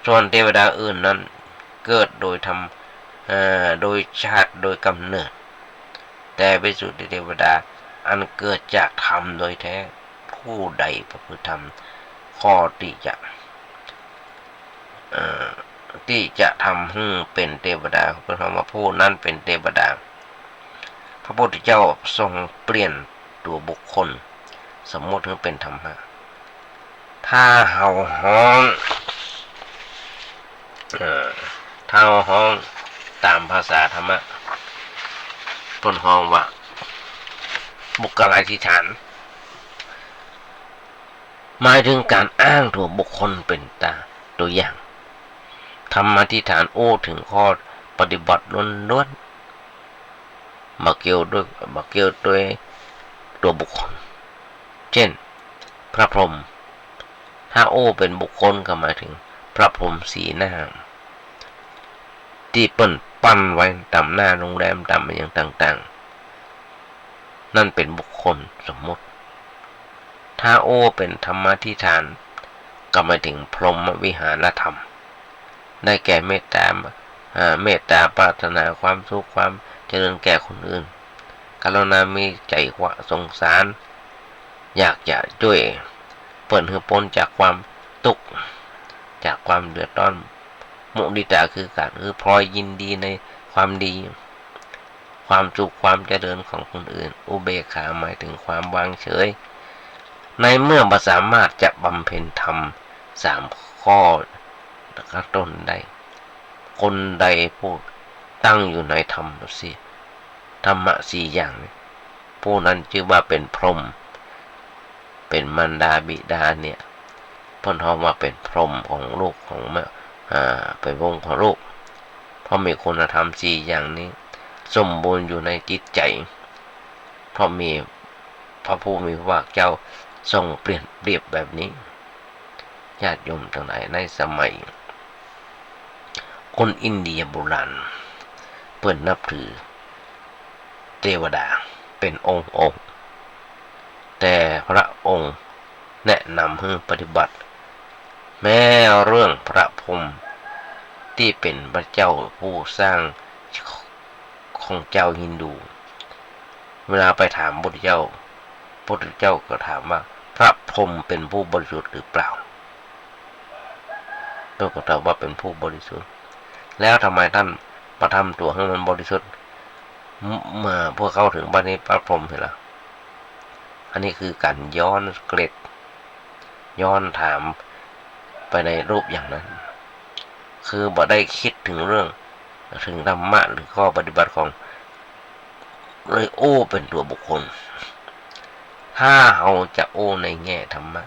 ส่วนเทวดาอื่นนั้นเกิดโดยธรรมโดยชาติโดยกำเนิดแต่วิสุทธิเทวดาอันเกิดจากธรรมโดยแท้ผู้ใดประพฤติธรรมข้อที่จะทำให้เป็นเทวดาเป็นคำว่าผู้นั้นเป็นเทวดาพระพุทธเจ้าทรงเปลี่ยนตัวบุคคลสมมติให้เป็นธรรมะถ้าเห่าฮ้องตามภาษาธรรมะต้นห้องว่าบุคลาธิฐานหมายถึงการอ้างตัวบุคคลเป็นตัวอย่างธรรมอธิษฐานถึงข้อปฏิบัติล้วนๆมาเกี่ยวด้วยตัวบุคคลเช่น พระพรหมถ้าโอ้เป็นบุคคลก็หมายถึงพระพรหมสีหน้าที่เปิ้นปั้นไว้ตามหน้าโรงแรมตามอย่างต่างๆนั่นเป็นบุคคลสมมติถ้าโอ้เป็นธรรมธิทานก็หมายถึงพรหมวิหารธรรมได้แก่เมตตาปรารถนาความสุขความเจริญแก่คนอื่นกรุณามีใจสงสารอยากจะช่วยเปิดให้พ้นจากความทุกข์จากความเดือดร้อนมุทิตาคือการพลอยยินดีในความดีความสุขความเจริญของคนอื่นอุเบกขาหมายถึงความวางเฉยในเมื่อบ่สามารถจะบำเพ็ญธรรม3ข้อต้นได้คนใดผู้ตั้งอยู่ในธรรมะ4อย่างผู้นั้นชื่อว่าเป็นพรหมเป็นมารดาบิดาเนี่ยเพิ่นเฮาว่าเป็นพรหมของลูกของแม่เป็นวงของลูกเพราะมีคุณธรรม4อย่างนี้สมบูรณ์อยู่ในจิตใจเพราะมีพระผู้มีพระภาคเจ้าทรงเปรียบแบบนี้ญาติโยมทั้งหลายในสมัยคนอินเดียโบราณเพิ่นนับถือเทวดาเป็นองค์แต่พระองค์แนะนำให้ปฏิบัติแม้เรื่องพระพรหมที่เป็นพระเจ้าผู้สร้างของเจ้าฮินดูเวลาไปถามพระพุทธเจ้าก็ถามว่าพระพรหมเป็นผู้บริสุทธิ์หรือเปล่าตัวก็ตอบว่าเป็นผู้บริสุทธิ์แล้วทำไมท่านประทำตัวให้มันบริสุทธิ์เมื่อพวกเขาถึงบัดนี้พระพรหมเห็นล่ะอันนี้คือการย้อนเกร็ดย้อนถามไปในรูปอย่างนั้นคือบ่ได้คิดถึงเรื่องถึงธรรมะหรือข้อปฏิบัติของเลยโอ้เป็นตัวบุคคลถ้าเราจะโอ้ในแง่ธรรมะ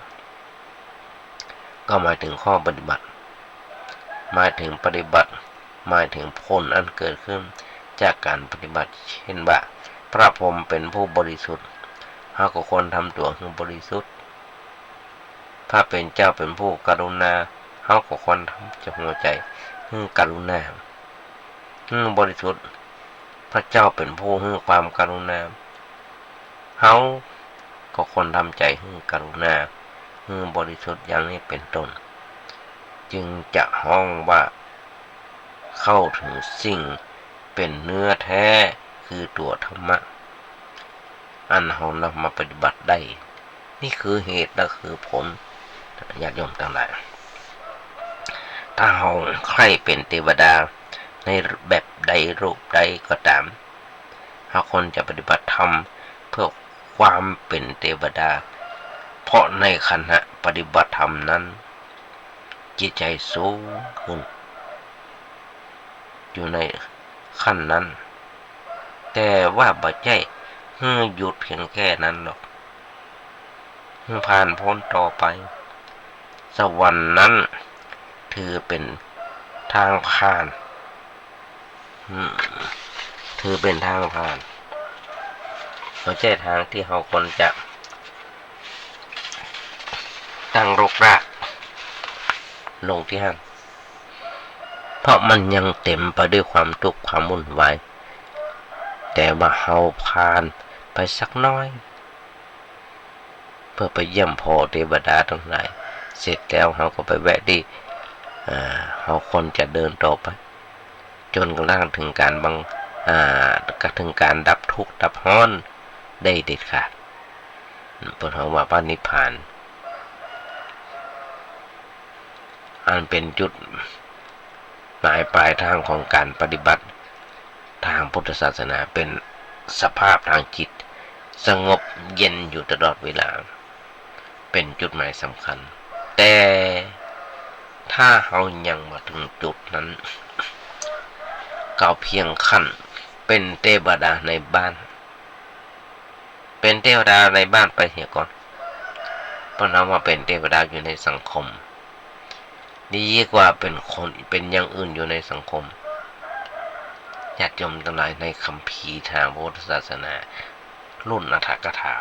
ก็หมายถึงข้อปฏิบัติหมายถึงปฏิบัติหมายถึงผลอันเกิดขึ้นจากการปฏิบัติเช่นว่าพระพรหมเป็นผู้บริสุทธิ์เราก็ควรทำตัวให้บริสุทธิ์ถ้าเป็นเจ้าเป็นผู้กรุณาเราก็ควรทำจากหัวใจให้กรุณาบริสุทธิ์พระเจ้าเป็นผู้ให้ความกรุณาเราก็ควรทำใจให้กรุณาให้บริสุทธิ์อย่างนี้เป็นต้นจึงจะห้องว่าเข้าถึงสิ่งเป็นเนื้อแท้คือตัวธรรมะอันเรานำมาปฏิบัติได้นี่คือเหตุและคือผลญาติโยมทั้งหลายถ้าเราใครเป็นเทวดาในแบบใดรูปใดก็ตามเราควรจะปฏิบัติธรรมเพื่อความเป็นเทวดาเพราะในขณะปฏิบัติธรรมนั้นจิตใจสูงขึ้นอยู่ในขั้นนั้นแต่ว่าบ่ใช่หยุดเพียงแค่นั้นหรอกผ่านพ้นต่อไปสวรรค์นั้นถือเป็นทางผ่านถือเป็นทางผ่านไม่ใช่ทางที่เราควรจะตั้งรกรากลงที่ห้างเพราะมันยังเต็มไปด้วยความทุกข์ความวุ่นวายแต่ว่าเราผ่านไปสักน้อยเพื่อไปเยี่ยมพ่อเทวดาทั้งหลายเสร็จแล้วเราก็ไปแวะที่เราควรจะเดินต่อไปจนกระทั่งถึงการถึงการดับทุกข์ดับร้อนได้เด็ดขาดเปิดว่าพระนิพพานอันเป็นจุดหมายปลายทางของการปฏิบัติทางพุทธศาสนาเป็นสภาพทางจิตสงบเย็นอยู่ตลอดเวลาเป็นจุดหมายสำคัญแต่ถ้าเรายังมาถึงจุดนั้นก็เพียงขั้นเป็นเทวดาในบ้านเป็นเทวดาในบ้านไปเสียก่อนเพราะนั้นว่าเป็นเทวดาอยู่ในสังคมดีกว่าเป็นคนเป็นอย่างอื่นอยู่ในสังคมญาติโยมทั้งหลายในคัมภีร์ทางพุทธศาสนารุ่นอรรถกถา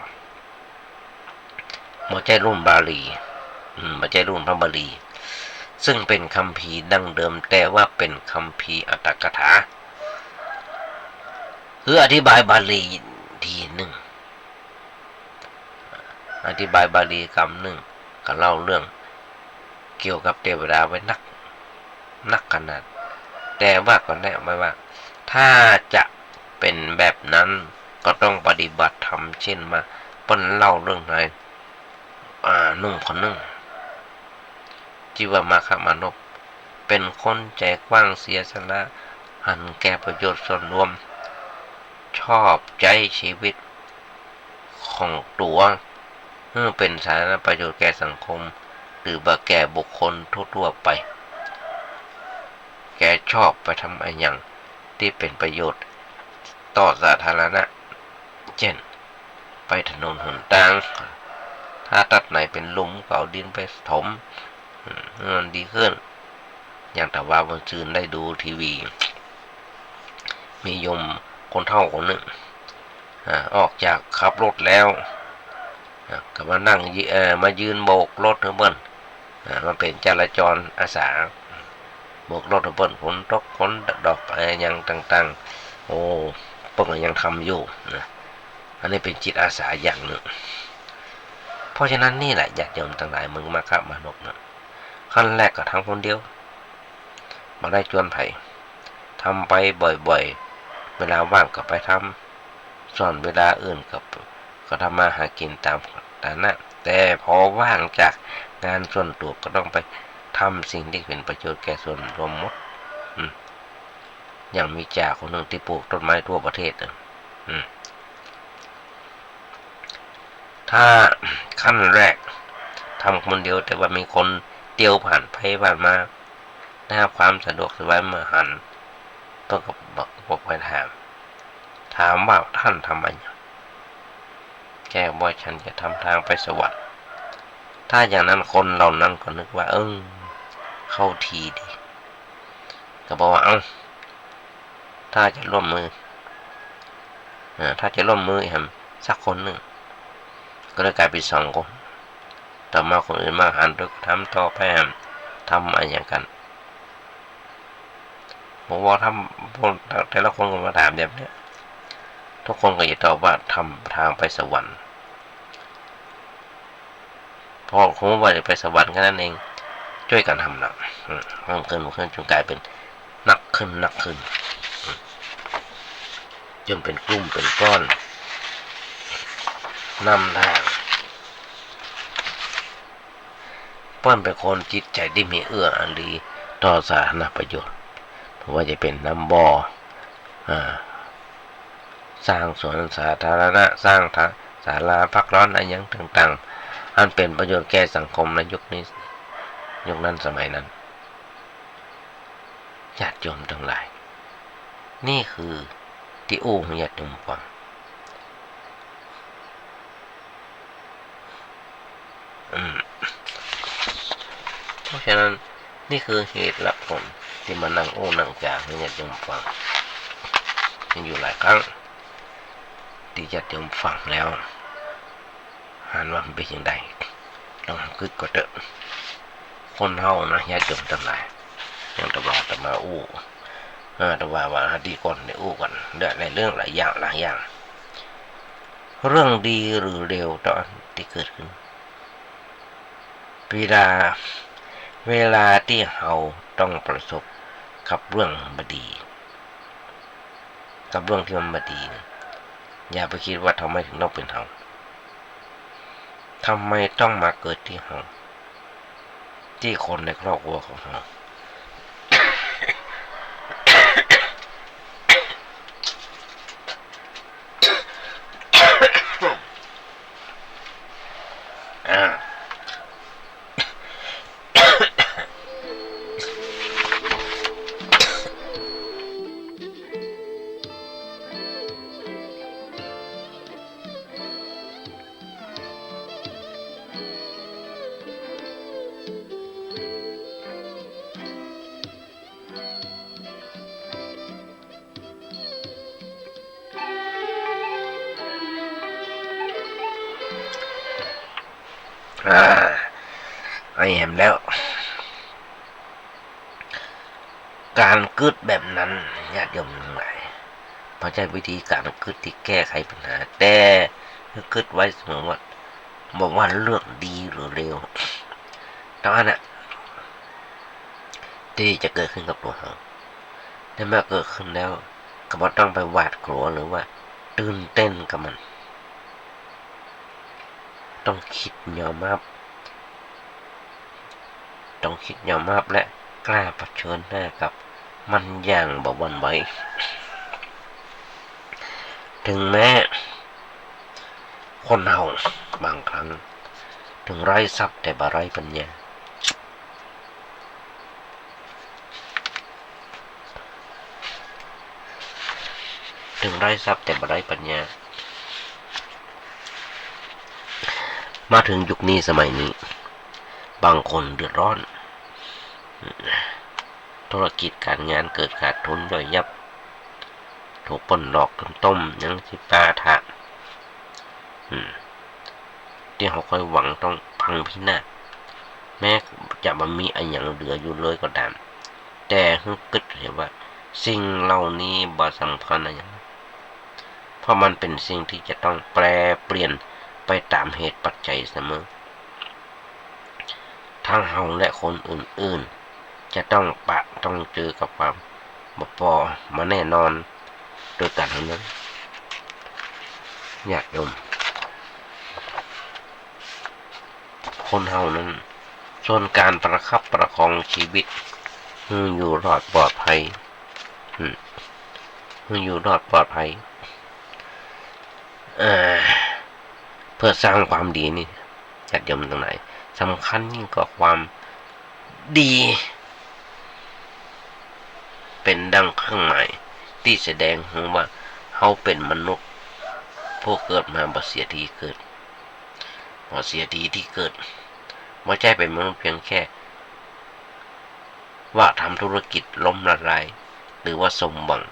ไม่ใช่รุ่นบาลีไม่ใช่รุ่นพระบาลีซึ่งเป็นคัมภีร์ดั้งเดิมแต่ว่าเป็นคัมภีร์อัตถกถาคืออธิบายบาลีทีหนึ่งอธิบายบาลีคำหนึ่งก็เล่าเรื่องเกี่ยวกับเทวดาไว้นักขนาดแต่ว่าก็แนะไว้ว่าถ้าจะเป็นแบบนั้นก็ต้องปฏิบัติธรรมเช่นมาเปิ้นเล่าเรื่องไหนหนุ่มคนหนึ่งชื่อว่ามาคมานพเป็นคนใจกว้างเสียสละหันแก่ประโยชน์ส่วนรวมชอบใจชีวิตของตัวเพื่อเป็นสาธารณประโยชน์แก่สังคมหรือแก่บุคคลทั่วไปแกชอบไปทำอะไรอย่างที่เป็นประโยชน์ต่อสาธารณะเช่นไปถนนหนทางถ้าตัดไหนเป็นหลุมก็เอาดินไปถมมันดีขึ้นอย่างแต่ว่าวันซืนได้ดูทีวีมีโยมคนเฒ่าคนหนึ่งออกจากขับรถแล้วก็มานั่งมายืนโบกรถเพิ่นมันเป็นจราจรอาสาโบกรถเพิ่นฝนตกฝนดอกอะไรอย่างต่างๆโอ้เพิ่นก็ยังทำอยู่นะอันนี้เป็นจิตอาสาอย่างหนึ่งเพราะฉะนั้นนี่แหละญาติโยมทั้งหลายมึงมาครับมานกนะขั้นแรกก็ทำคนเดียวมาได้จวนไผ่ทำไปบ่อยๆเวลาว่างก็ไปทำส่วนเวลาอื่นก็ทำมาหากินตามฐานะแต่พอว่างจากงานส่วนตัวก็ต้องไปทำสิ่งที่เป็นประโยชน์แก่ส่วนรวมหมดอย่างมีจ่าคนหนึ่งที่ปลูกต้นไม้ทั่วประเทศถ้าขั้นแรกทำคนเดียวแต่ว่ามีคนเตียวผ่านไปผ่านมาได้ความสะดวกสบายมาหันต้องกับบอกไปถามว่าท่านทำอะไรแกบอกฉันจะทำทางไปสวรรค์ถ้าอย่างนั้นคนเหล่านั้นก็นึกว่าเข้าทีดีก็บอกว่าถ้าจะร่วมมือสักคนหนึ่งก็เลยกลายเป็น2 คนต่อมาคนอื่นมาหันด้วยทำต่อไปทำอะไรอย่างกันผมว่าทำพวกแต่ละคนก็มาถามแบบนี้ทุกคนก็จะตอบว่าทำทางไปสวรรค์พอคงว่าจะไปสวรรค์แค่นั้นเองช่วยกันทำหนักเพิ่มขึ้นจนกลายเป็นหนักขึ้นจนเป็นกลุ่มเป็นก้อนนำทางเปิ้นเป็นคนจิตใจที่มีเอื้ออารีต่อสาธารณประโยชน์เพราะว่าจะเป็นน้ำบ่อสร้างสวนสาธารณะสร้างศาลาพักร้อนอะไรอย่างต่างๆอันเป็นประโยชน์แก่สังคมในยุคนั้นสมัยนั้นญาติโยมทั้งหลายนี่คือที่ญาติโยมฟังเพราะฉะนั้นนี่คือเหตุและผลที่มานั่งนั่งจาให้ญาติโยมฟังมีอยู่หลายครั้งที่ญาติโยมฟังแล้วหันว่ามันเป็นอย่างไรลองคิดก็เถอะคนเฮานะญาติโยมทั้งหลายอย่างตะว่าแต่มาแต่ว่าดีก่อนได้กันในเรื่องหลายอย่างเรื่องดีหรือเร็วตอนที่เกิดขึ้นเวลาที่เราต้องประสบกับเรื่องบดีกับเรื่องที่มันบดีอย่าไปคิดว่าทำไมถึงต้องเป็นเราทำไมต้องมาเกิดที่เราที่คนในครอบครัวของเรา อ่าไอแฮมแล้วการกึดแบบนั้นญาติโยมทั้งหลายพอใจวิธีการกึดที่แก้ไขปัญหาแต่กึดไว้เสมอว่าบอกว่าเลือกดีหรือเร็วตอนนั้นที่จะเกิดขึ้นกับตัวเราแต่เมื่อเกิดขึ้นแล้วก็บ่ต้องไปหวาดกลัวหรือว่าตื่นเต้นกับมันต้องคิดยอมรับและกล้าเผชิญหน้ากับมันอย่างบ่หวั่นไหวถึงแม้คนเราบางครั้งถึงไร้ทรัพย์แต่บ่ไร้ปัญญาถึงไร้ทรัพย์แต่บ่ไร้ปัญญามาถึงยุคนี้สมัยนี้บางคนเดือดร้อนธุรกิจการงานเกิดขาดทุนย่อยยับถูกปล้นหลอกกันต้มยังสิปาถะที่เขาค่อยหวังต้องพังพินาศแม้จะบ่มีอะไรอย่างเหลืออยู่เลยก็ตามแต่ฮึกึดเห็นว่าสิ่งเหล่านี้บ่สำคัญอะไรเพราะมันเป็นสิ่งที่จะต้องแปรเปลี่ยนไปตามเหตุปัจจัยเสมอทั้งเฮาและคนอื่นๆจะต้องเจอกับความบ่พอมาแน่นอนโดยกันทั้งนั้นญาติโยมคนเฮานั้นส่วนการประคับประคองชีวิตอยู่รอดปลอดภัยอยู่รอดปลอดภัยเพื่อสร้างความดีนี่ญาติโยมตรงไหนสำคัญยิ่งกว่าความดีเป็นดังเครื่องหมายที่แสดงว่าเขาเป็นมนุษย์ผู้เกิดมาบ่เสียทีเกิดบ่เสียทีที่เกิดบ่ใช่เป็นมนุษย์เพียงแค่ว่าทำธุรกิจล้มละลายหรือว่าสมหวัง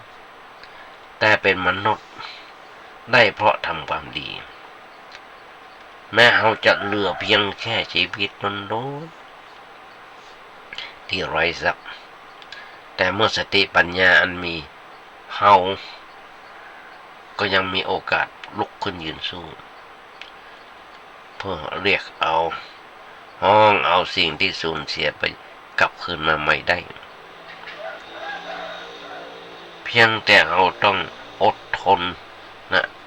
แต่เป็นมนุษย์ได้เพราะทำความดีแม้เขาจะเหลือเพียงแค่ชีวิตล้นๆที่ไร้ทรัพย์แต่เมื่อสติปัญญาอันมีเขาก็ยังมีโอกาสลุกขึ้นยืนสู้เพื่อเรียกเอาสิ่งที่สูญเสียไปกลับคืนมาใหม่ได้เพียงแต่เราต้องอดทน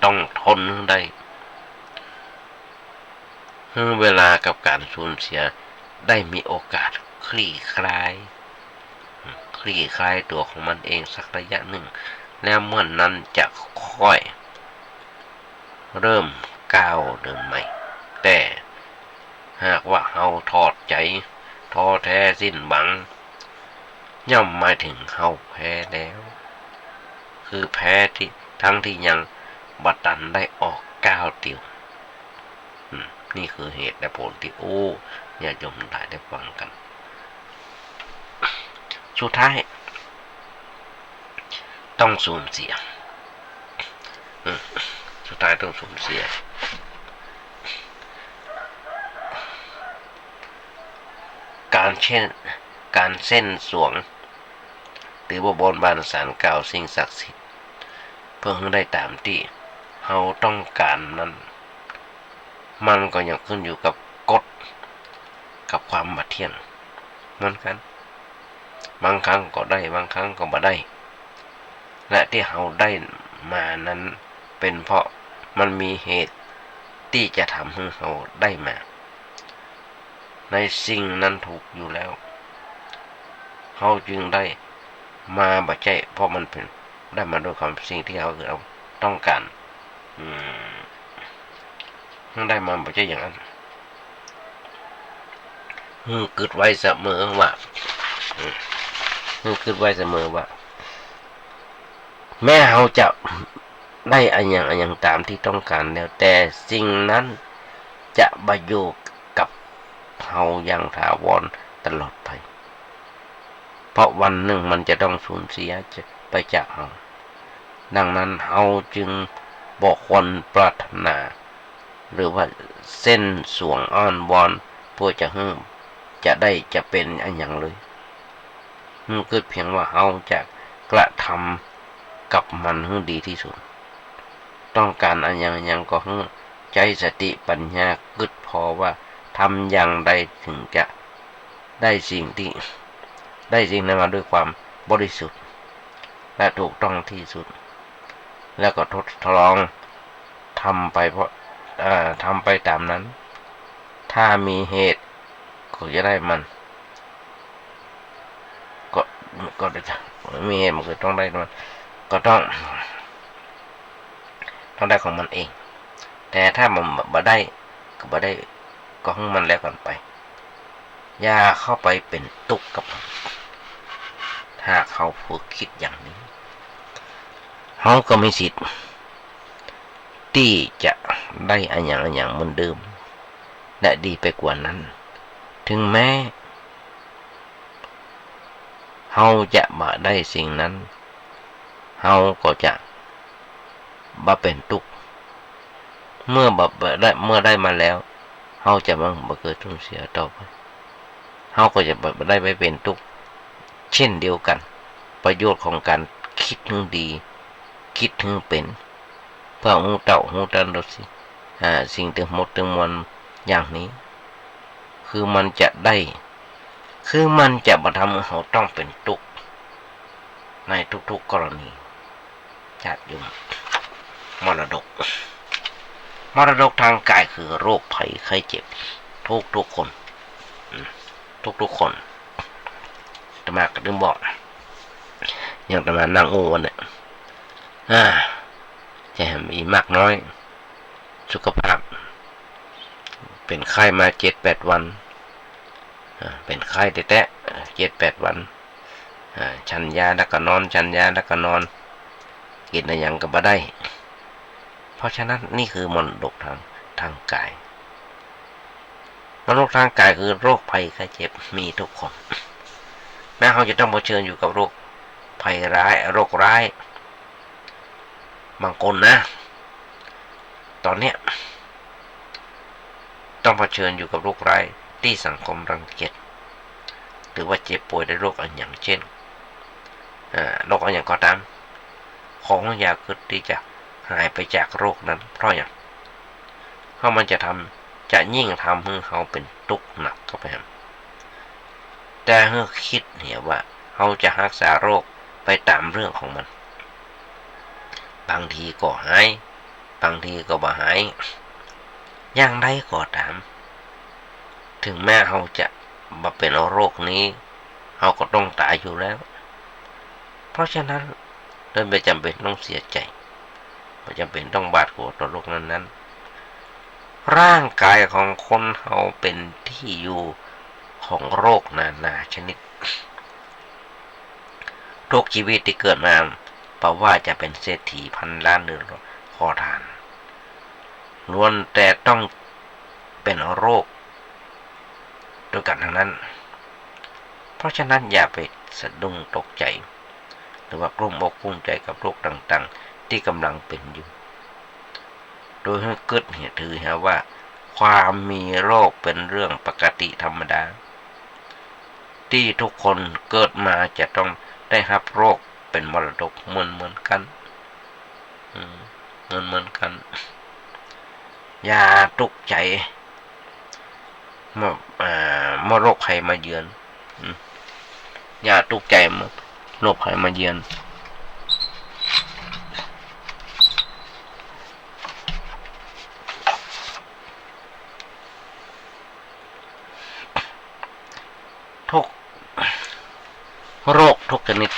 ต้องทนได้เวลากับการสูญเสียได้มีโอกาสคลี่คลายตัวของมันเองสักระยะหนึ่งแล้วเมื่อนนั้นจะค่อยเริ่มก้าวเดินใหม่แต่หากว่าเฮาถอดใจท้อแท้สิ้นหวังย่อมหมายถึงเฮาแพ้แล้วคือแพ้ที่ทั้งที่ยังบัดตันได้ออกก้าวเดียวนี่คือเหตุและผลที่ญาติโยมได้ฟังกันสุดท้ายต้องสูญเสียสุดท้ายต้องสูญเสียการเส้นสวงหรือว่าบนบานสารกล่าวสิ่งศักดิ์สิทธิ์เพื่อให้ได้ตามที่เราต้องการนั้นมันก็ยังขึ้นอยู่กับกฎกับความบัดเที่ยงเหมือนกันบางครั้งก็ได้บางครั้งก็บ่ได้และที่เราได้มานั้นเป็นเพราะมันมีเหตุที่จะทำให้เราได้มาในสิ่งนั้นถูกอยู่แล้วเขาจึงได้มาบ่ใช่เพราะมันเป็นได้มาด้วยความสิ่งที่เราต้องการได้มาบ่ใช่อย่างนั้นกึดไว้เสมอว่ากึดไว้เสมอว่าแม้เราจะได้อันอย่างตามที่ต้องการแล้วแต่สิ่งนั้นจะบ่อยู่กับเราอย่างถาวรตลอดไปเพราะวันหนึ่งมันจะต้องสูญเสียไปจากเราดังนั้นเราจึงบ่ควรปรารถนา หรือว่าเส้นสวงอ้อนวอนเพื่อจะเป็นอันอย่างเลยมันเกิดเพียงว่าเราจะกระทำกับมันให้ดีที่สุดต้องการอันอย่างก็ให้ใจสติปัญญาเกิดพอว่าทำอย่างใดถึงจะได้สิ่งนั้นมาด้วยความบริสุทธิ์และถูกต้องที่สุดแล้วก็ทดลองทำไปทำไปตามนั้นถ้ามีเหตุก็จะได้มันก็จะมีเหตุมันก็ต้องได้มันก็ต้องได้ของมันเองแต่ถ้ามันบ่ได้ก็ของมันแล้วกันไปอย่าเข้าไปเป็นตุกข์กับถ้าเขาฝึกคิดอย่างนี้เขาก็มีสิทธิ์ที่จะได้อันอย่างเหมือนเดิมและดีไปกว่านั้นถึงแม้เขาจะบ่ได้สิ่งนั้นเขาก็จะบ่เป็นทุกข์เมื่อได้มาแล้วเขาจะบ่เกิดทุกข์เสียต่อไปเขาก็จะบ่ได้ไปเป็นทุกข์เช่นเดียวกันประโยชน์ของการคิดถึงดีคิดถึงเป็นเพื่อหูเต่าหูตันรสิสิ่งถึงหมดถึงมวลอย่างนี้คือมันจะมาทำให้เขาต้องเป็นทุกข์ในทุกๆกรณีจัดอยู่มรดกทางกายคือโรคภัยไข้เจ็บทุกคนทุกคนอาตมาก็ถึงบอกอย่างอาตมานั่งวันเนี่ยจะมีมากน้อยสุขภาพเป็นไข้มา7-8 วันเป็นไข้แต่7-8 วันฉันยาแล้วก็นอนฉันยาแล้วก็นอนกินอะไรอย่างก็บ่ได้เพราะฉะนั้นนี่คือมรดกทางกายมรดกทางกายคือโรคภัยไข้เจ็บมีทุกคนแม้เขาจะต้องเผชิญอยู่กับโรคภัยร้ายโรคร้ายบางคนนะตอนเนี้ยต้องเผชิญอยู่กับโรคร้ายที่สังคมรังเกียจหรือว่าเจ็บป่วยด้วยโรคอันอย่างเช่นโรคอันอย่างก็ตามของอยากเกิดที่จะหายไปจากโรคนั้นเพราะอย่างเพราะมันจะยิ่งทำให้เขาเป็นทุกข์หนักเข้าไปแต่เมื่อคิดเนี่ยว่าเขาจะรักษาโรคไปตามเรื่องของมันบางทีก็หายบางทีก็บ่หายอย่างไรก็ตามถึงแม้เขาจะมาเป็นโรคนี้เขาก็ต้องตายอยู่แล้วเพราะฉะนั้นไม่จำเป็นต้องเสียใจไม่จำเป็นต้องบาดกลัวต่อโรคนั้นร่างกายของคนเขาเป็นที่อยู่ของโรคนานาชนิดทุกชีวิตที่เกิดมาเพราะว่าจะเป็นเศรษฐีพันล้านหรือขอทานล้วนแต่ต้องเป็นโรคด้วยกันทั้งนั้นเพราะฉะนั้นอย่าไปสะดุ้งตกใจหรือว่ากลุ้มอกกลุ้มใจกับโรคต่างๆที่กำลังเป็นอยู่โดยให้เกิดเหตุถือว่าความมีโรคเป็นเรื่องปกติธรรมดาที่ทุกคนเกิดมาจะต้องได้รับโรคเป็นมรดกเหมือนกันเหมือนกันอย่าตกใจเมื่อโรคภัยมาเยือนอย่าตกใจเมื่อโรคภัยมาเยือนทุกโรคทุกชนิด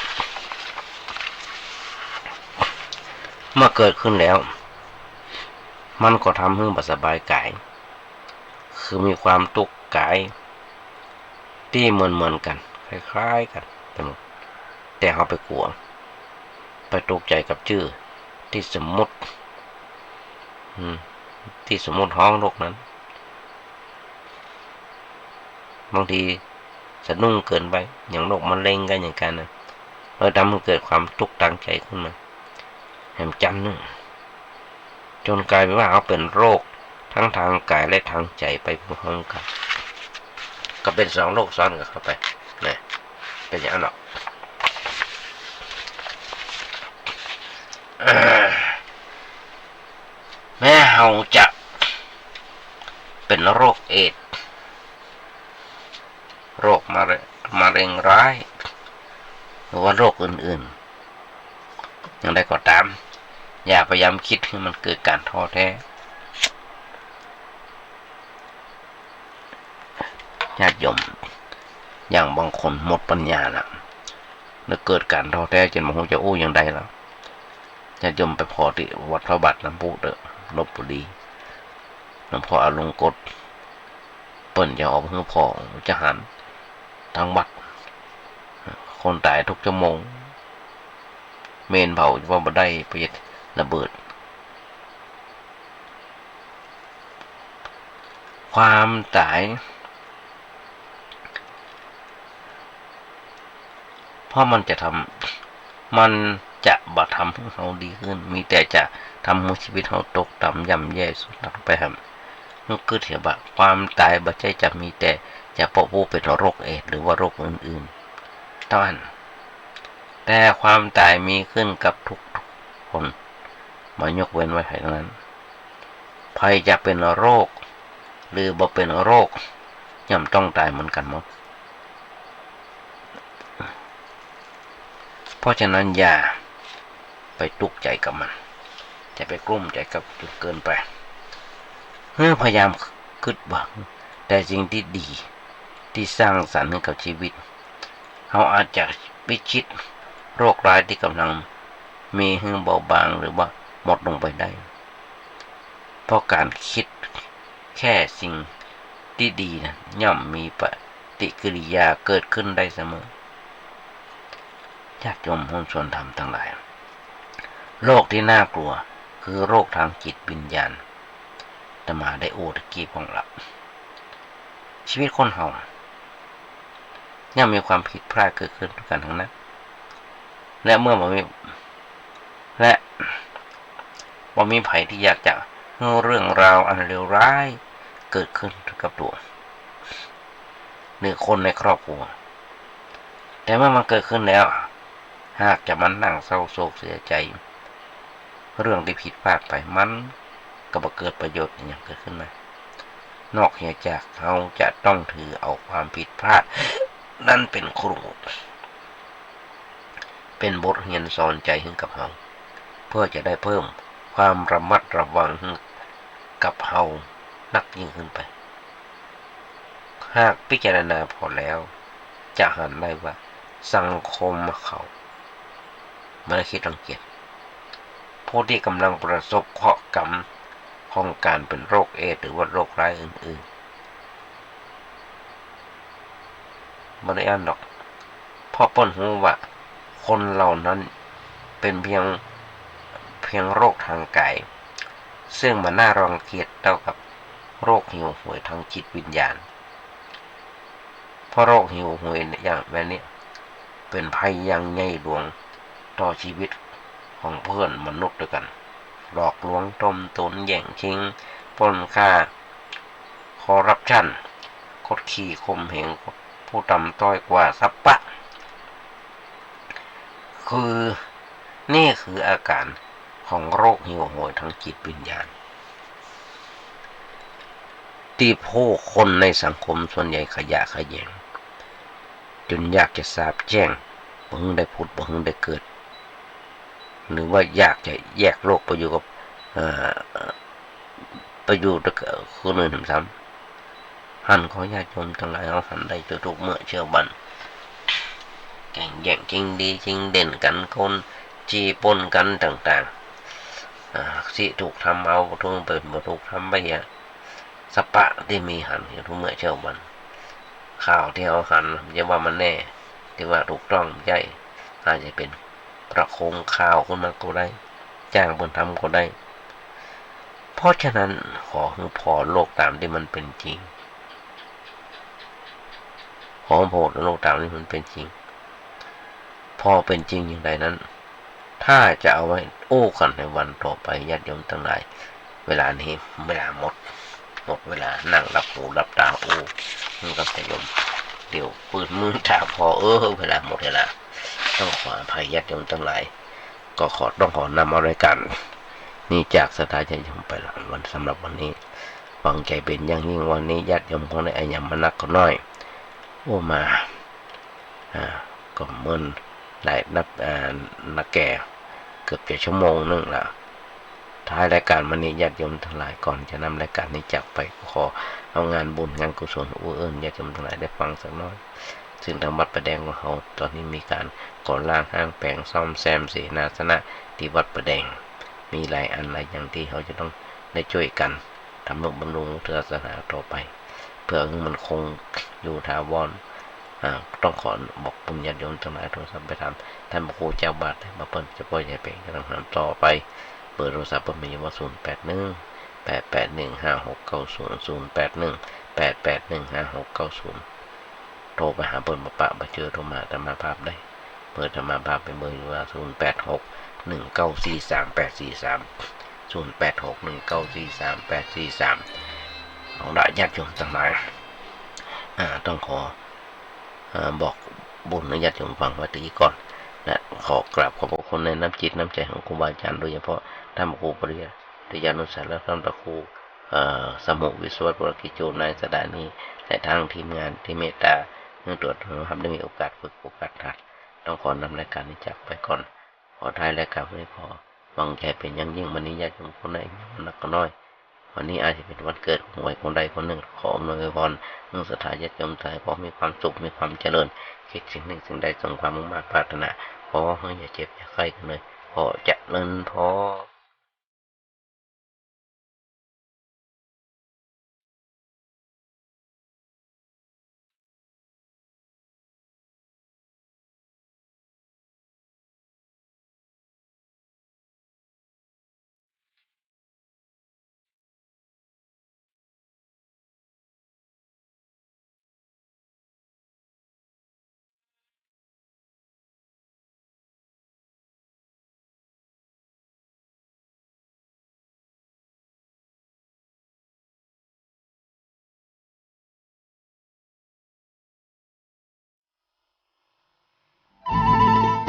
เมื่อเกิดขึ้นแล้วมันก็ทำให้บ่สบายกายคือมีความทุกข์กายที่เหมือนกันคล้ายๆกันไปหมดแต่เขาไปกลัวไปตกใจกับชื่อที่สมมุติห้องโรคนั้นบางทีสะดุ้งเกินไปอย่างโรคมะเร็งกันอย่างกันนะทำให้เกิดความทุกข์ทางใจขึ้นมาแหมจำนึงจนกลายเป็นว่าเขาเป็นโรคท ทั้งทางกายและทางใจไปพร้อมกันก็เป็น2โรคซ้อนกันเข้าไปนะเป็นอย่างนั้นหรอกแม้เราจะเป็นโรคเอดส์โรคมะเร็งร้ายหรือว่าโรคอื่นๆอย่างใดก็ตามอย่าพยายามคิดให้มันเกิดการท้อแท้ญาติโยมอย่างบางคนหมดปัญญาแล้วเกิดการท้อแท้จนบางคนจะอย่างใดแล้วญาติโยมไปพอที่วัดพระบาทน้ำพุลพบุรีหลวงพ่ออลงกฎเปิ่นจะออกเพื่อพ่อจะหันทั้งวัดคนตายทุกชั่วโมงเมนเผาว่าบ่ได้ไประเบิดความตายเพราะมันจะบ่ทำให้เราดีขึ้นมีแต่จะทำให้ชีวิตเราตกต่ำย่ำแย่สุดลงไปครับนั่นคือเถียบความตายบ่ใช่จะมีแต่จะเพราะผู้เป็นโรคเอดส์หรือว่าโรคอื่นๆเท่านั้นแต่ความตายมีขึ้นกับทุกคนมายกเว้นไว้ให้ทั้งนั้นใครจะเป็นโรคหรือบ่เป็นโรคย่อมต้องตายเหมือนกันหมดเพราะฉะนั้นอย่าไปตุกใจกับมันจะไปกลุ้มใจกับจนเกินไปพยายามคิดหวังแต่สิ่งที่ดีที่สร้างสรรค์ให้กับชีวิตเราอาจจะพิชิตโรคร้ายที่กำลังมีให้เบาบางหรือว่าหมดลงไปได้เพราะการคิดแค่สิ่งที่ดีนะย่อมมีปฏิกิริยาเกิดขึ้นได้เสมอญาติโยมผู้ชนธรรมทั้งหลายโรคที่น่ากลัวคือโรคทางจิตวิญญาณอาตมาได้โอตะกี้ของเราชีวิตคนเฮาย่อมมีความผิดพลาดเกิดขึ้นทุกกันทั้งนั้นและเมื่อบ่มีไผที่อยากจะให้เรื่องราวอันเลวร้ายเกิดขึ้นกับตัวหรือคนในครอบครัวแต่เมื่อมันเกิดขึ้นแล้วหากจะมันนั่งเศร้าโศกเสียใจเรื่องที่ผิดพลาดไปมันก็บ่เกิดประโยชน์อย่างเกิดขึ้นมานอกจากเราจะต้องถือเอาความผิดพลาดนั่นเป็นครูเป็นบทเรียนสอนใจให้กับเราเพื่อจะได้เพิ่มความระมัดระวังกับเรานักยิ่งขึ้นไปหากพิจารณาพอแล้วจะเห็นได้ว่าสังคมเขาไม่ได้คิดรังเกียจผู้ที่กำลังประสบเคราะห์กรรมของการเป็นโรคเอดส์หรือว่าโรคร้ายอื่นๆไม่ได้อ่านหรอกเพราะเปิ้นรู้ว่าคนเหล่านั้นเป็นเพียงโรคทางกายซึ่งมันน่ารังเกียจเท่ากับโรคหิวโหยทางจิตวิญญาณเพราะโรคหิวโหยอย่างแบบนี้เป็นภัยอย่างใหญ่หลวงต่อชีวิตของเพื่อนมนุษย์ด้วยกันหลอกลวงต้มตุ๋นแย่งชิงปล้นฆ่าคอร์รัปชันกดขี่ข่มเหงผู้ต่ำต้อยกว่าสัปปะนี่คืออาการของโรคหิวโหยทางจิตวิญญาณที่ผู้คนในสังคมส่วนใหญ่ขยะแขยงจนอยากจะสาบแช่งบ่ฮึ่งได้ผุดบ่ฮึ่งได้เกิดหรือว่าอยากจะแยกโลกไปอยู่กับคนอื่นซ้ำหันขอญาติโยมทั้งหลายเอาหันได้ทุกเมื่อเชื่อบันแข่งแย่งจริงดีจริงเด่นกันคนจี้ปนกันต่างๆสิถูกทำเอาทุกเปิดบ่ถูกทำไปสปะที่มีหันอยู่ทุกเมื่อเชื่อบันข่าวที่เอาหันอย่าว่ามันแน่ที่ว่าถูกต้องใช่อาจจะเป็นประโคมข่าวขึ้นมาก็ได้จ้างเพิ่นทำก็ได้เพราะฉะนั้นขอให้พอโลกตามที่มันเป็นจริงขอโพดโลกตามที่มันเป็นจริงพอเป็นจริงอย่างไรนั้นถ้าจะเอาไว้โอ้กันในวันต่อไปญาติโยมทั้งหลายเวลานี้เวลาหมด หมดเวลานั่งรับหูรับตาโอ้มันก็จะยมเดี๋ยวปืนมือถาพอเวลาหมดเวลาต้องขออภัยญาติโยมทั้งหลายก็ต้องขอนำเอารายการนี่จากสถานใจยมไปละวันสำหรับวันนี้ฟังใจเป็นอย่างยิ่งวันนี้ญาติโยมของในอาญามานักก็น้อยโอ้มาก็เมื่อหลายนักแก่เกือบจะชั่วโมงนึงละท้ายรายการวันนี้ญาติโยมทั้งหลายก่อนจะนำรายการนี้จากไปขอเอางานบุญงานกุศลอุเอิญญาติโยมทั้งหลายได้ฟังสักน้อยซึ่งทางวัดประแดงของเขาตอนนี้มีการก่อร่างห้างแปลงซ่อมแซมเสนาสนะที่วัดประแดงมีหลายอันหลายอย่างที่เขาจะต้องได้ช่วยกันทำนุบำรุงศาสนาต่อไปเพื่อให้มันคงอยู่ถาวรต้องขอบอกบุญญาติโยมทั้งหลายโทรศัพท์ไปทำท่านพระครูเจ้าบาทมาเปิ้ลจะปล่อยใจเป็นจะทำต่อไปเบอร์โทรศัพท์ผมมีว่า081881569008815690โทรไปหาเปิ้ลมาปะมาเจอโทรมาธรรมาภาพได้เปิดธรรมาภาพเป็นเบอร์ว่า08619438430861943843ของได้ญาติโยมทั้งหลายต้องขอบอกบุญญาติโยมฟังไว้ตีก่อนและขอกราบขอบพระคุณในน้ำจิตน้ำใจของครูบาอาจารย์โดยเฉพาะท่านพระครูปริยานุสาและท่านพระครูสมุวิศวปรกิจโจในสถานีและทางทีมงานที่เมตตาเนื่องตรวจทำได้มีโอกาสฝึกโอกาสถัดต้องขอนำรายการนี้จากไปก่อนขอท้ายรายการนี้ขอหวังใจเป็นอย่างยิ่งวันนี้ญาติโยมคนไหนนักก็น้อยวันนี้อาจจะเป็นวันเกิดของวัยคนใดคนหนึ่งขออำนวยพรเนื่องศรัทธาญาติโยมไทยขอมีความสุขมีความเจริญคิดสิ่งหนึ่งสิ่งใดสมความมุ่งมั่นปรารถนาขอให้อย่าเจ็บอย่าไข้กันเลยขอเจริญพร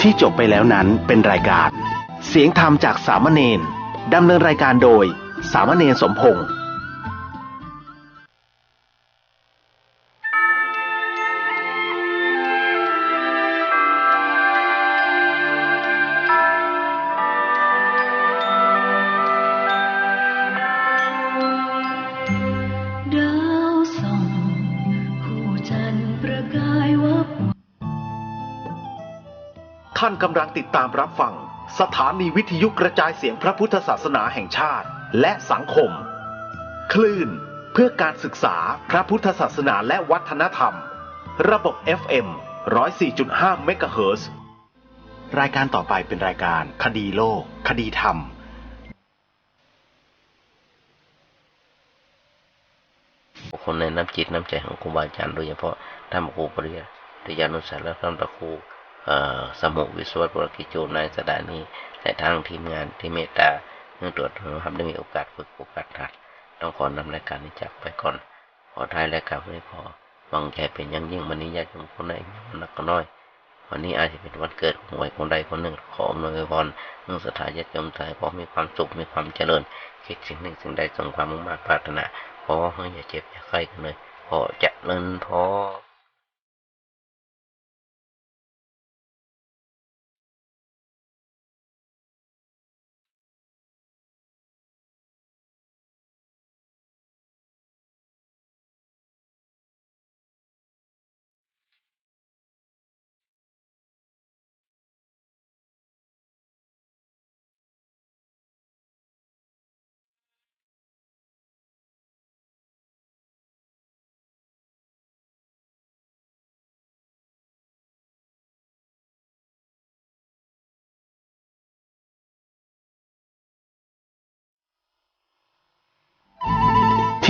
ที่จบไปแล้วนั้นเป็นรายการเสียงธรรมจากสามเณรดำเนินรายการโดยสามเณรสมพงษ์ท่านกำลังติดตามรับฟังสถานีวิทยุกระจายเสียงพระพุทธศาสนาแห่งชาติและสังคมคลื่นเพื่อการศึกษาพระพุทธศาสนาและวัฒนธรรมระบบ FM 104.5 เมกะเฮิรตซ์รายการต่อไปเป็นรายการคดีโลกคดีธรรมคนในน้ำจิตน้ำใจของครูบาอาจารย์โดยเฉพาะท่านพระครูปริยานุสาและท่านพระครูสมุวิศวปรกิจโจในสถานีและทางทีมงานที่เมตตาเนื่องตรวจทำได้มีโอกาสฝึกโอกาสถัดต้องขอนำรายการนี้จากไปก่อนขอท้ายรายการนี้ขอหวังใจเป็นอย่างยิ่งวันนี้ญาติโยมคนไหนนักก็น้อยวันนี้อาจจะเป็นวันเกิดของวัยคนใดคนหนึ่งขออำนวยพรเนื่องศรัทธาญาติโยมไทยขอมีความสุขมีความเจริญคิดสิ่งหนึ่งสิ่งใดสมความมุ่งมั่นปรารถนาขอให้อย่าเจ็บอย่าไข้กันเลยขอเจริญพร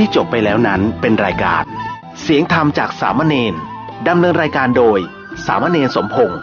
ที่จบไปแล้วนั้นเป็นรายการเสียงธรรมจากสามเณรดำเนินรายการโดยสามเณรสมพงษ์